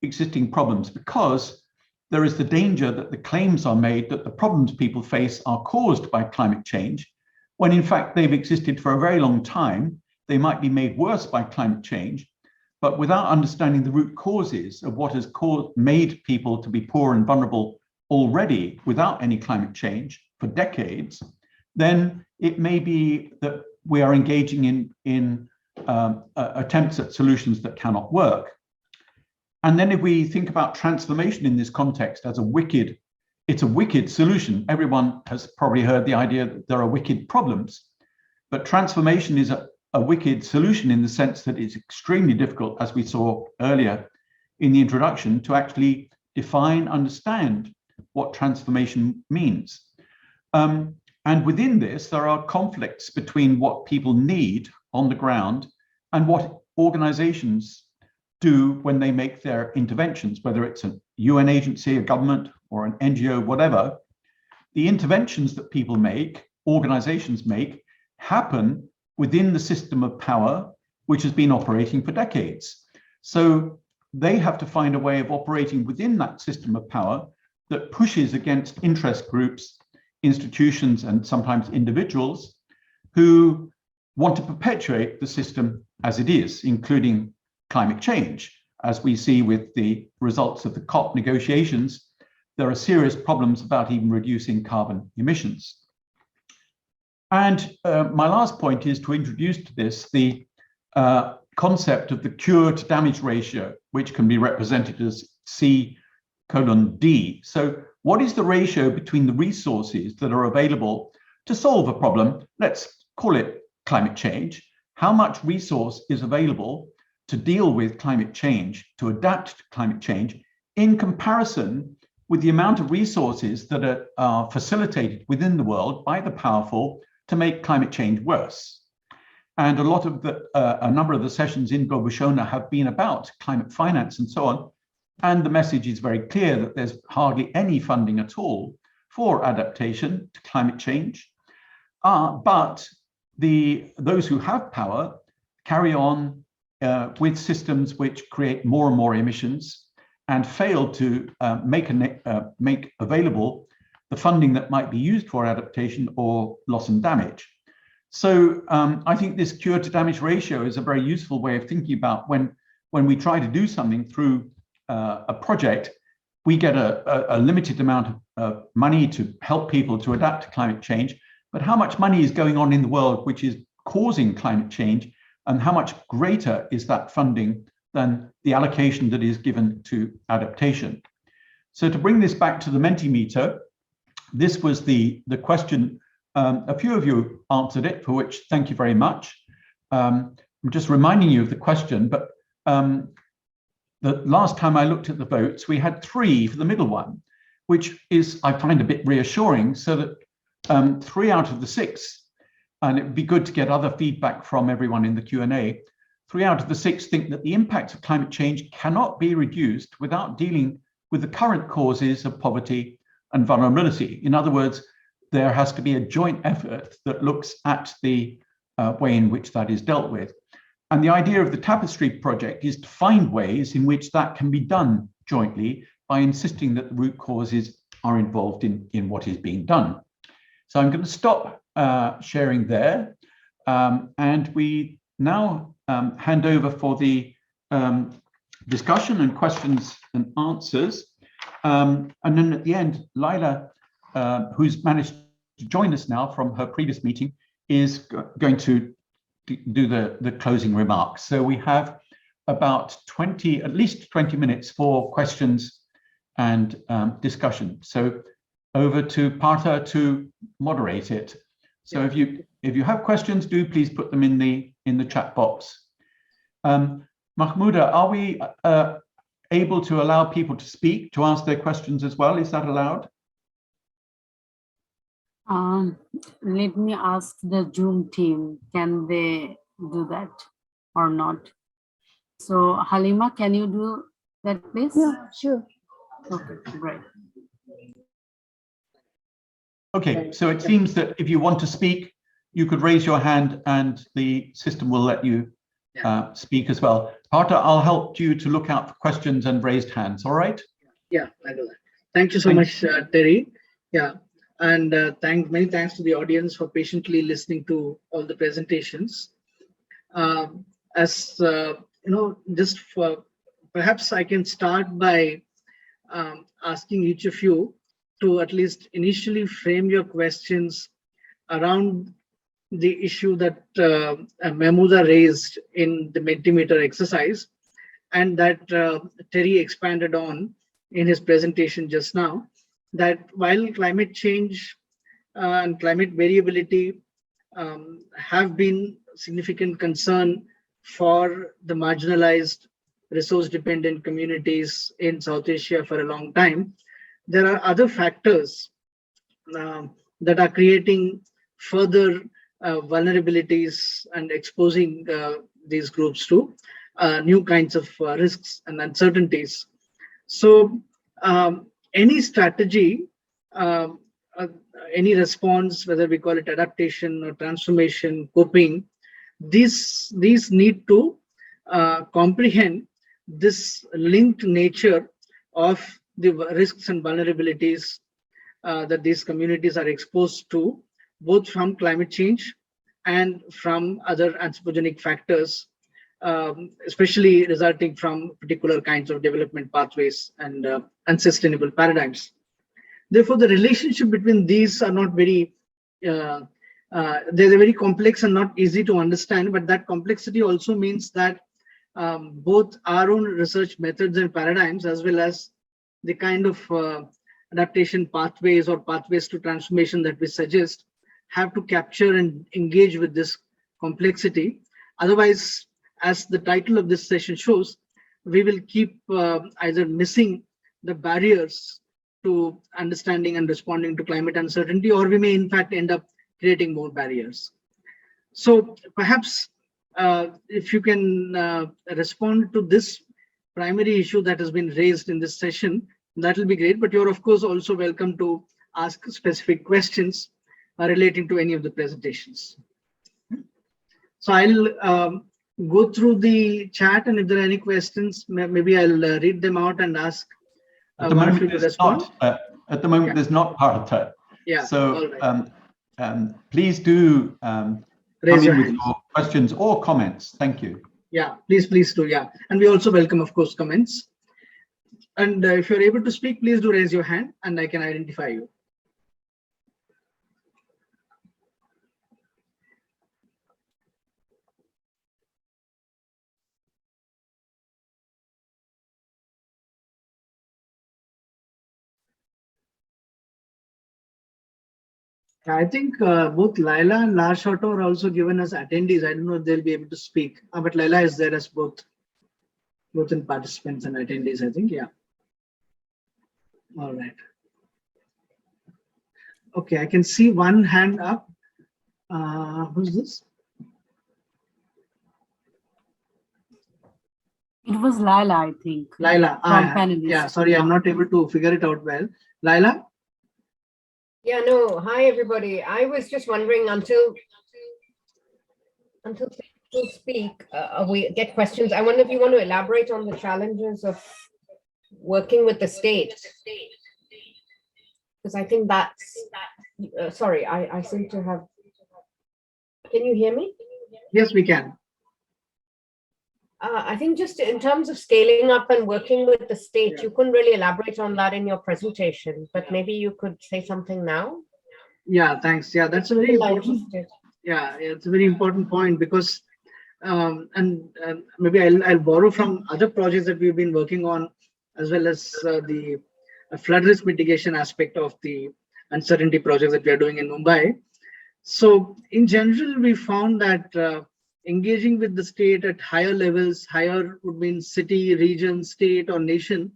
existing problems because there is the danger that the claims are made that the problems people face are caused by climate change, when in fact they've existed for a very long time. They might be made worse by climate change, but without understanding the root causes of what has made people to be poor and vulnerable already without any climate change for decades, then it may be that we are engaging in attempts at solutions that cannot work. And then if we think about transformation in this context as it's a wicked solution. Everyone has probably heard the idea that there are wicked problems, but transformation is a wicked solution in the sense that it's extremely difficult, as we saw earlier in the introduction, to actually define, understand what transformation means. And within this, there are conflicts between what people need on the ground and what organizations do when they make their interventions, whether it's a UN agency, a government, or an NGO, whatever. The interventions that people make, organizations make, happen within the system of power, which has been operating for decades. So they have to find a way of operating within that system of power that pushes against interest groups, institutions, and sometimes individuals who want to perpetuate the system as it is, including climate change. As we see with the results of the COP negotiations, there are serious problems about even reducing carbon emissions. And my last point is to introduce to this the concept of the cure to damage ratio, which can be represented as C:D. So what is the ratio between the resources that are available to solve a problem? Let's call it climate change. How much resource is available to deal with climate change, to adapt to climate change, in comparison with the amount of resources that are facilitated within the world by the powerful to make climate change worse? And a number of the sessions in Gobeshona have been about climate finance and so on. And the message is very clear that there's hardly any funding at all for adaptation to climate change. But those who have power carry on with systems which create more and more emissions and fail to make available the funding that might be used for adaptation or loss and damage. So I think this cure to damage ratio is a very useful way of thinking about when we try to do something through a project, we get a limited amount of money to help people to adapt to climate change, but how much money is going on in the world which is causing climate change, and how much greater is that funding than the allocation that is given to adaptation? So to bring this back to the Mentimeter, this was the question. A few of you answered it, for which thank you very much. I'm just reminding you of the question, but the last time I looked at the votes, we had 3 for the middle one, which is, I find, a bit reassuring, so that 3 out of the 6, and it would be good to get other feedback from everyone in the Q&A, 3 out of the 6 think that the impacts of climate change cannot be reduced without dealing with the current causes of poverty and vulnerability. In other words, there has to be a joint effort that looks at the way in which that is dealt with. And the idea of the Tapestry project is to find ways in which that can be done jointly by insisting that the root causes are involved in what is being done. So I'm going to stop sharing there. And we now hand over for the discussion and questions and answers. And then at the end, Lila, who's managed to join us now from her previous meeting, is going to do the closing remarks. So we have about at least 20 minutes for questions and discussion. So over to Partha to moderate it. So if you have questions, do please put them in the chat box. Mahmouda, are we able to allow people to speak, to ask their questions as well? Is that allowed? Let me ask the Zoom team, can they do that or not? So Halima, can you do that, please? Yeah, sure. Okay, great. Okay, so it seems that if you want to speak, you could raise your hand and the system will let you speak as well. Partha, I'll help you to look out for questions and raised hands, all right? Yeah, I do that. Thank you so much, Terry. Yeah, and many thanks to the audience for patiently listening to all the presentations. Just for perhaps I can start by asking each of you to at least initially frame your questions around the issue that Mahmouda raised in the Mentimeter exercise, and that Terry expanded on in his presentation just now, that while climate change and climate variability have been significant concern for the marginalized, resource-dependent communities in South Asia for a long time, there are other factors that are creating further vulnerabilities and exposing these groups to new kinds of risks and uncertainties. So any strategy, any response, whether we call it adaptation or transformation, coping, these need to comprehend this linked nature of the risks and vulnerabilities that these communities are exposed to, both from climate change and from other anthropogenic factors, especially resulting from particular kinds of development pathways and unsustainable paradigms. Therefore, the relationship between these are not very, they're very complex and not easy to understand, but that complexity also means that both our own research methods and paradigms, as well as the kind of adaptation pathways or pathways to transformation that we suggest, have to capture and engage with this complexity. Otherwise, as the title of this session shows, we will keep either missing the barriers to understanding and responding to climate uncertainty, or we may in fact end up creating more barriers. So perhaps if you can respond to this primary issue that has been raised in this session, that will be great. But you're of course also welcome to ask specific questions relating to any of the presentations. So I'll go through the chat, and if there are any questions, maybe I'll read them out and ask at the one of moment you to there's respond. not. At the moment, Yeah. there's not Partha. Yeah. So right. please do Raise come your in with hands. your questions or comments. Thank you. Yeah, please do. Yeah, and we also welcome, of course, comments. And if you're able to speak, please do raise your hand, and I can identify you. I think both Laila and Larshoto are also given as attendees. I don't know if they'll be able to speak, but Laila is there as both in participants and attendees, I think. Yeah. All right. Okay, I can see one hand up. Who's this? It was Laila, I think. Laila. Yeah, sorry, I'm not able to figure it out well. Laila? Yeah, no. Hi, everybody. I was just wondering until people speak, we get questions. I wonder if you want to elaborate on the challenges of working with the state. Because I think that's, sorry, I seem to have, can you hear me? Yes, we can. I think just in terms of scaling up and working with the state, you couldn't really elaborate on that in your presentation, but maybe you could say something now. Yeah, thanks. Yeah, that's a very important. Yeah, it's a very important point because, maybe I'll borrow from other projects that we've been working on, as well as the flood risk mitigation aspect of the uncertainty projects that we are doing in Mumbai. So in general, we found that engaging with the state at higher levels, higher would mean city, region, state, or nation,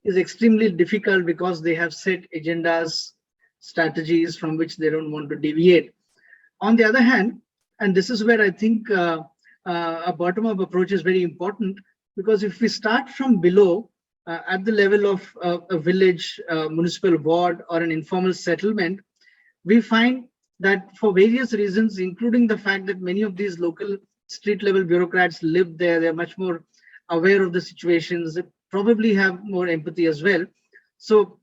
is extremely difficult because they have set agendas, strategies from which they don't want to deviate. On the other hand, and this is where I think a bottom-up approach is very important, because if we start from below, at the level of a village, municipal ward, or an informal settlement, we find that for various reasons, including the fact that many of these local street level bureaucrats live there, they're much more aware of the situations, they probably have more empathy as well. So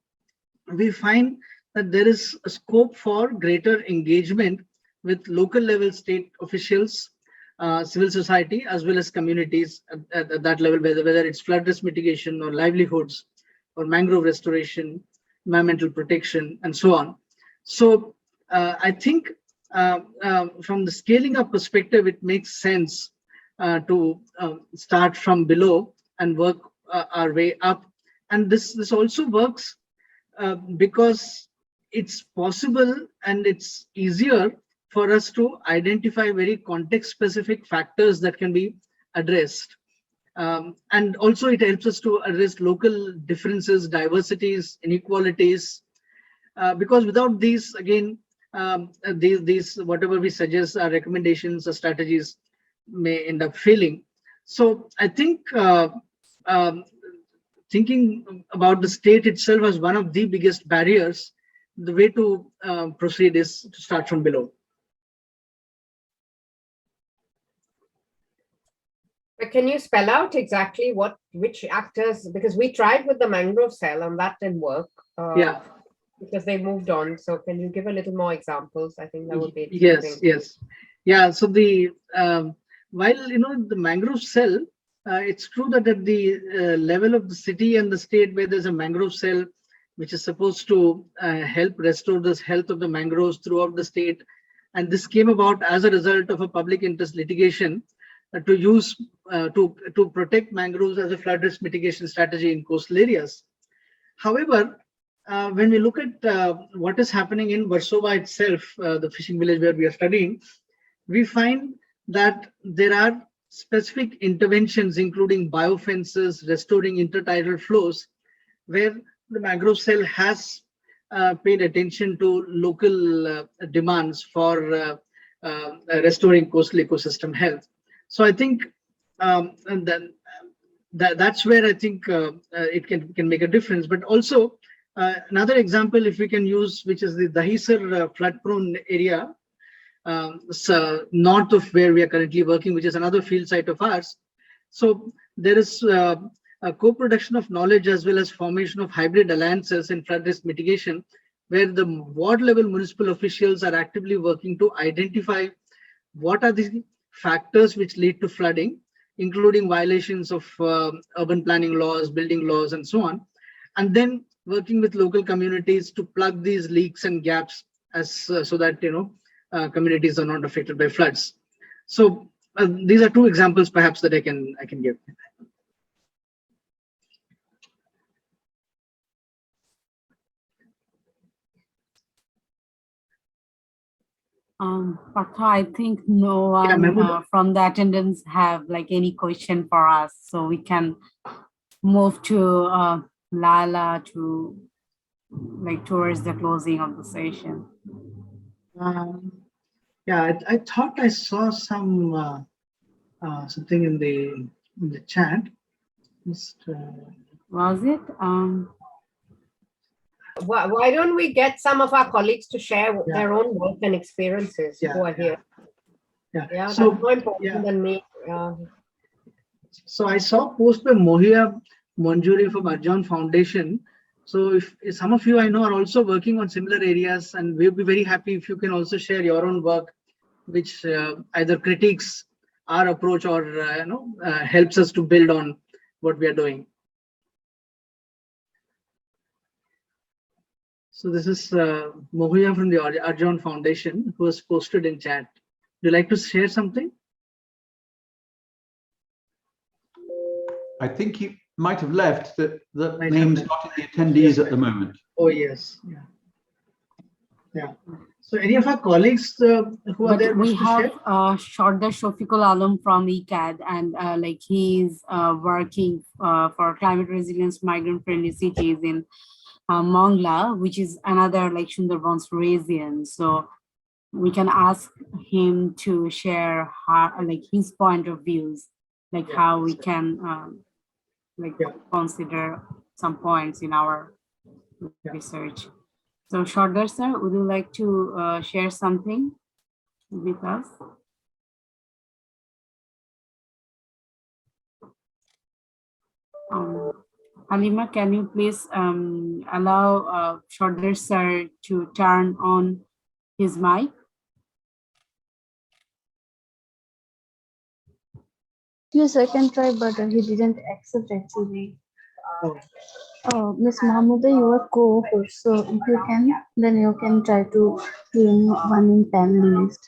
we find that there is a scope for greater engagement with local level state officials, civil society, as well as communities at that level, whether it's flood risk mitigation or livelihoods or mangrove restoration, environmental protection, and so on. So I think from the scaling up perspective, it makes sense to start from below and work our way up. And this also works because it's possible and it's easier for us to identify very context-specific factors that can be addressed. And also it helps us to address local differences, diversities, inequalities, because without these, again, these whatever we suggest, our recommendations or strategies may end up failing. So I think thinking about the state itself as one of the biggest barriers, the way to proceed is to start from below. But can you spell out exactly which actors, because we tried with the mangrove cell and that didn't work. Yeah. Because they moved on. So can you give a little more examples? I think that would be interesting. Yes. Yeah. So the while the mangrove cell, it's true that at the level of the city and the state, where there's a mangrove cell which is supposed to help restore the health of the mangroves throughout the state, and this came about as a result of a public interest litigation to use to protect mangroves as a flood risk mitigation strategy in coastal areas. However, when we look at what is happening in Versova itself, the fishing village where we are studying, we find that there are specific interventions, including biofences, restoring intertidal flows, where the mangrove cell has paid attention to local demands for restoring coastal ecosystem health. So I think and then that's where I think it can make a difference. But also another example, if we can use, which is the Dahisar flood-prone area, so north of where we are currently working, which is another field site of ours. So there is a co-production of knowledge as well as formation of hybrid alliances in flood risk mitigation, where the ward level municipal officials are actively working to identify what are the factors which lead to flooding, including violations of urban planning laws, building laws, and so on, and then working with local communities to plug these leaks and gaps as so that communities are not affected by floods. So these are two examples perhaps that I can give. Partha, I think no one from the attendants have like any question for us, so we can move to Lala to like towards the closing of the session. Yeah, I thought I saw some something in the chat. Just, was it? Why don't we get some of our colleagues to share their own work and experiences who are here? Yeah, so, that's more important than me. So I saw a post by Mohia Manjuri from Arjun Foundation. So if some of you I know are also working on similar areas, and we'll be very happy if you can also share your own work, which either critiques our approach or helps us to build on what we are doing. So this is Mohia from the Arjun Foundation who has posted in chat. Would you like to share something? I think he might have left. That the name's not in the attendees at the moment. Oh yes, yeah. So any of our colleagues who are there? We have Shardar Shofikul Alam from ICCCAD, and like he's working for climate resilience migrant friendly cities in Mongla, which is another like Sundarbans region. So we can ask him to share like his point of views, like how we can consider some points in our research. So Shardar sir, would you like to share something with us? Halima, can you please allow Shardar sir to turn on his mic? Yes, I can try, but he didn't accept actually. Miss Mahmouda, you are co-host, so if you can, then you can try to do one in panelist.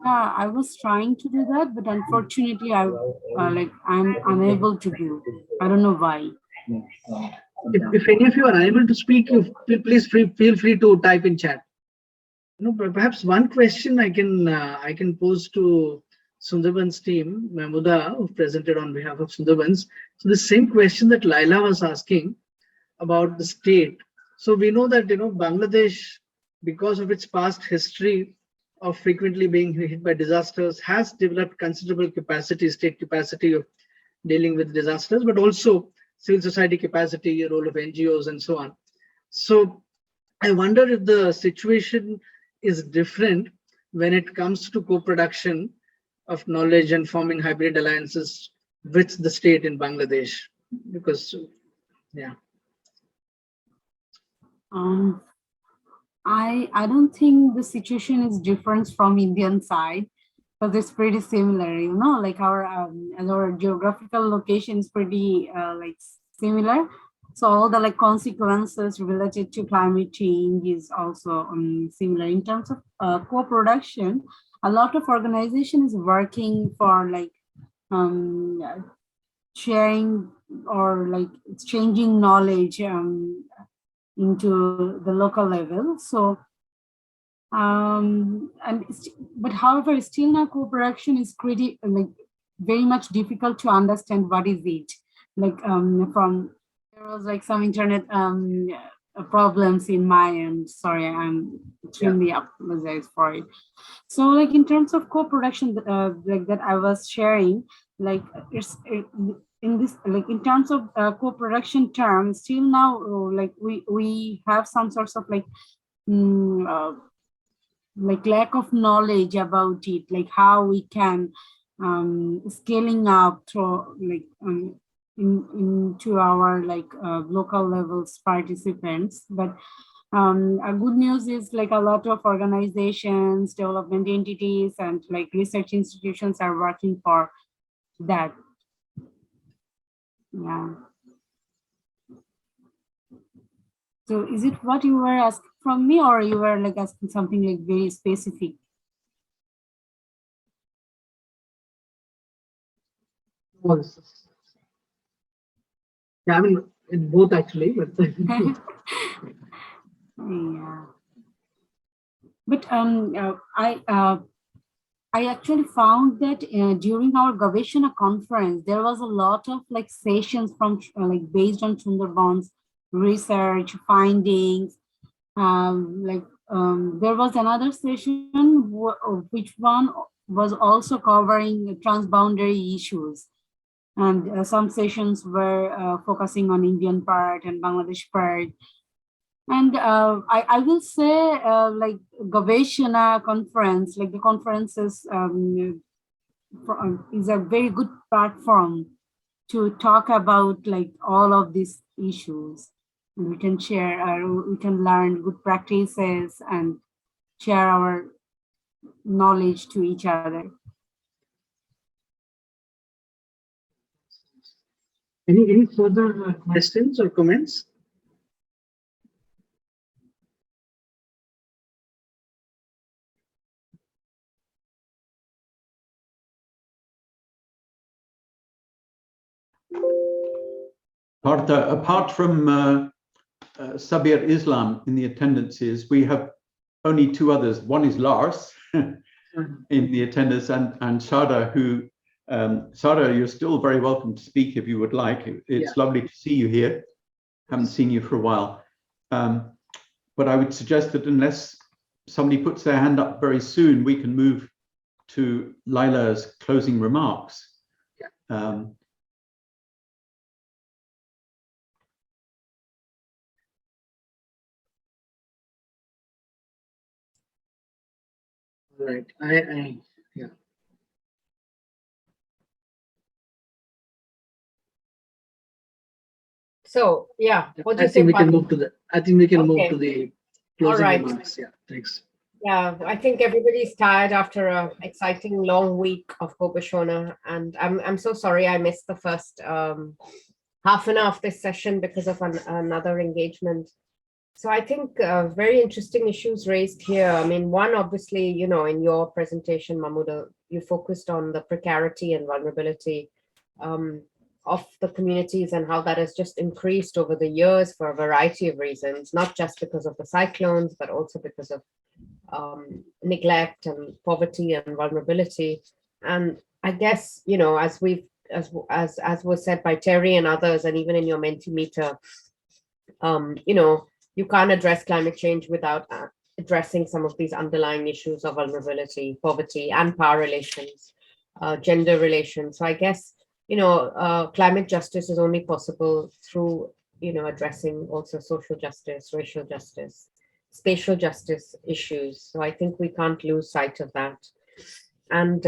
I was trying to do that, but unfortunately, I'm unable to do. I don't know why. If any of you are unable to speak, please feel free to type in chat. Perhaps one question I can pose to Sundarbans team, Mahmouda, who presented on behalf of Sundarbans. So the same question that Laila was asking about the state. So we know that Bangladesh, because of its past history of frequently being hit by disasters, has developed considerable capacity, state capacity of dealing with disasters, but also civil society capacity, role of NGOs, and so on. So I wonder if the situation is different when it comes to co-production of knowledge and forming hybrid alliances with the state in Bangladesh, because I don't think the situation is different from Indian side, but it's pretty similar. Like our geographical location is pretty like similar. So all the like consequences related to climate change is also similar. In terms of co-production, a lot of organization is working for like sharing or like exchanging knowledge into the local level. So but however, still now co-production is pretty like very much difficult to understand what is it. Like there was like some internet problems in my end. Sorry, I'm extremely apologize for it. So like in terms of co-production like that I was sharing, like in this like in terms of co-production terms, still now like we have some sorts of like like lack of knowledge about it, like how we can scaling up through like into our like local levels participants. But a good news is like a lot of organizations, development entities, and like research institutions are working for that. Yeah. So is it what you were asking from me, or you were like asking something like very specific? Yeah, I mean, in both actually, but yeah. But I actually found that during our Gobeshona conference, there was a lot of like sessions from like based on Sundarbans research findings. There was another session which one was also covering transboundary issues, and some sessions were focusing on Indian part and Bangladesh part. And I will say like Gobeshona conference, like the conferences is a very good platform to talk about like all of these issues. And we can share, we can learn good practices and share our knowledge to each other. any further questions or comments? Partha, apart from Sabir Islam in the attendances, we have only two others. One is Lars in the attendance, and Sada, who, Sada, you're still very welcome to speak if you would like. It's lovely to see you here. Haven't seen you for a while. But I would suggest that unless somebody puts their hand up very soon, we can move to Laila's closing remarks. Right. Yeah. So yeah, what do you I think say? we can move to the. I think we can move to the closing All right. remarks. Yeah. Thanks. Yeah, I think everybody's tired after an exciting long week of Gobeshona, and I'm so sorry I missed the first half an hour of this session because of another engagement. So I think very interesting issues raised here. I mean, one, obviously, you know, in your presentation, Mahmouda, you focused on the precarity and vulnerability of the communities and how that has just increased over the years for a variety of reasons, not just because of the cyclones, but also because of neglect and poverty and vulnerability. And I guess, you know, as was said by Terry and others, and even in your Mentimeter, you know, you can't address climate change without addressing some of these underlying issues of vulnerability, poverty, and power relations, gender relations. So I guess, you know, climate justice is only possible through, you know, addressing also social justice, racial justice, spatial justice issues. So I think we can't lose sight of that. And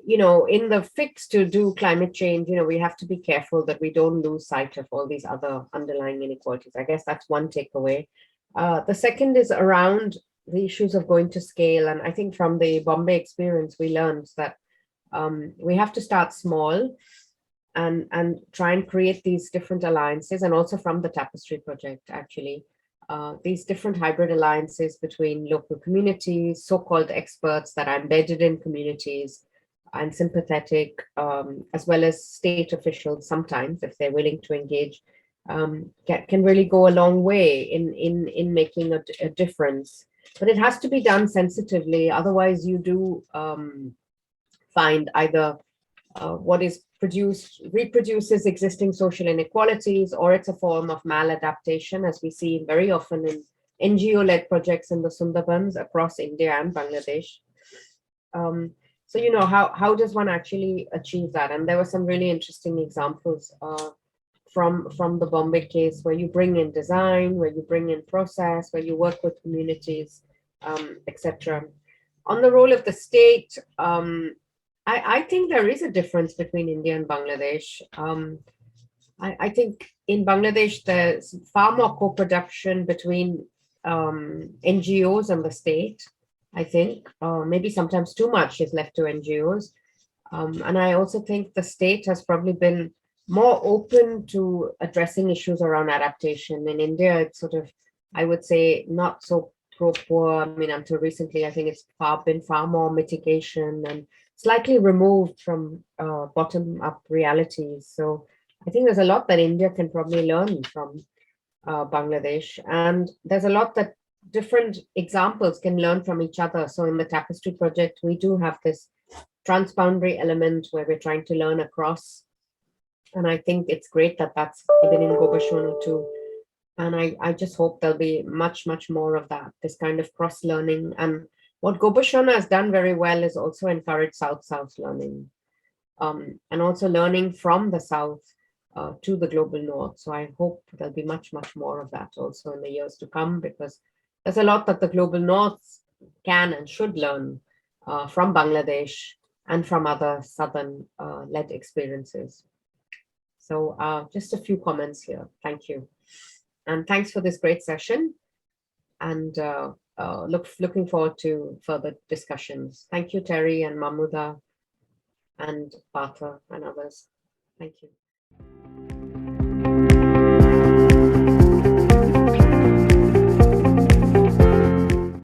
you know, in the fix to do climate change, you know, we have to be careful that we don't lose sight of all these other underlying inequalities. I guess that's one takeaway. The second is around the issues of going to scale. And I think from the Bombay experience, we learned that we have to start small and try and create these different alliances, and also from the Tapestry project, actually, these different hybrid alliances between local communities, so-called experts that are embedded in communities, and sympathetic, as well as state officials sometimes, if they're willing to engage, can really go a long way in making a difference. But it has to be done sensitively, otherwise you do find either what is produced reproduces existing social inequalities, or it's a form of maladaptation, as we see very often in NGO-led projects in the Sundarbans across India and Bangladesh. So, you know, how does one actually achieve that? And there were some really interesting examples from the Bombay case, where you bring in design, where you bring in process, where you work with communities etc. On the role of the state, I think there is a difference between India and Bangladesh. I think in Bangladesh, there's far more co-production between NGOs and the state. I think maybe sometimes too much is left to NGOs. And I also think the state has probably been more open to addressing issues around adaptation. In India, it's sort of, I would say, not so pro-poor. I mean, until recently, I think it's been far more mitigation and slightly removed from bottom-up realities. So I think there's a lot that India can probably learn from Bangladesh. And there's a lot that different examples can learn from each other. So in the Tapestry project, we do have this transboundary element where we're trying to learn across. And I think it's great that that's even in Gobeshona too. And I just hope there'll be much, much more of that, this kind of cross-learning. And what Gobeshona has done very well is also encourage South-South learning, and also learning from the South to the global North. So I hope there'll be much, much more of that also in the years to come, because there's a lot that the global North can and should learn from Bangladesh and from other Southern-led experiences. So just a few comments here. Thank you. And thanks for this great session. And looking forward to further discussions. Thank you, Terry and Mahmouda and Partha and others. Thank you.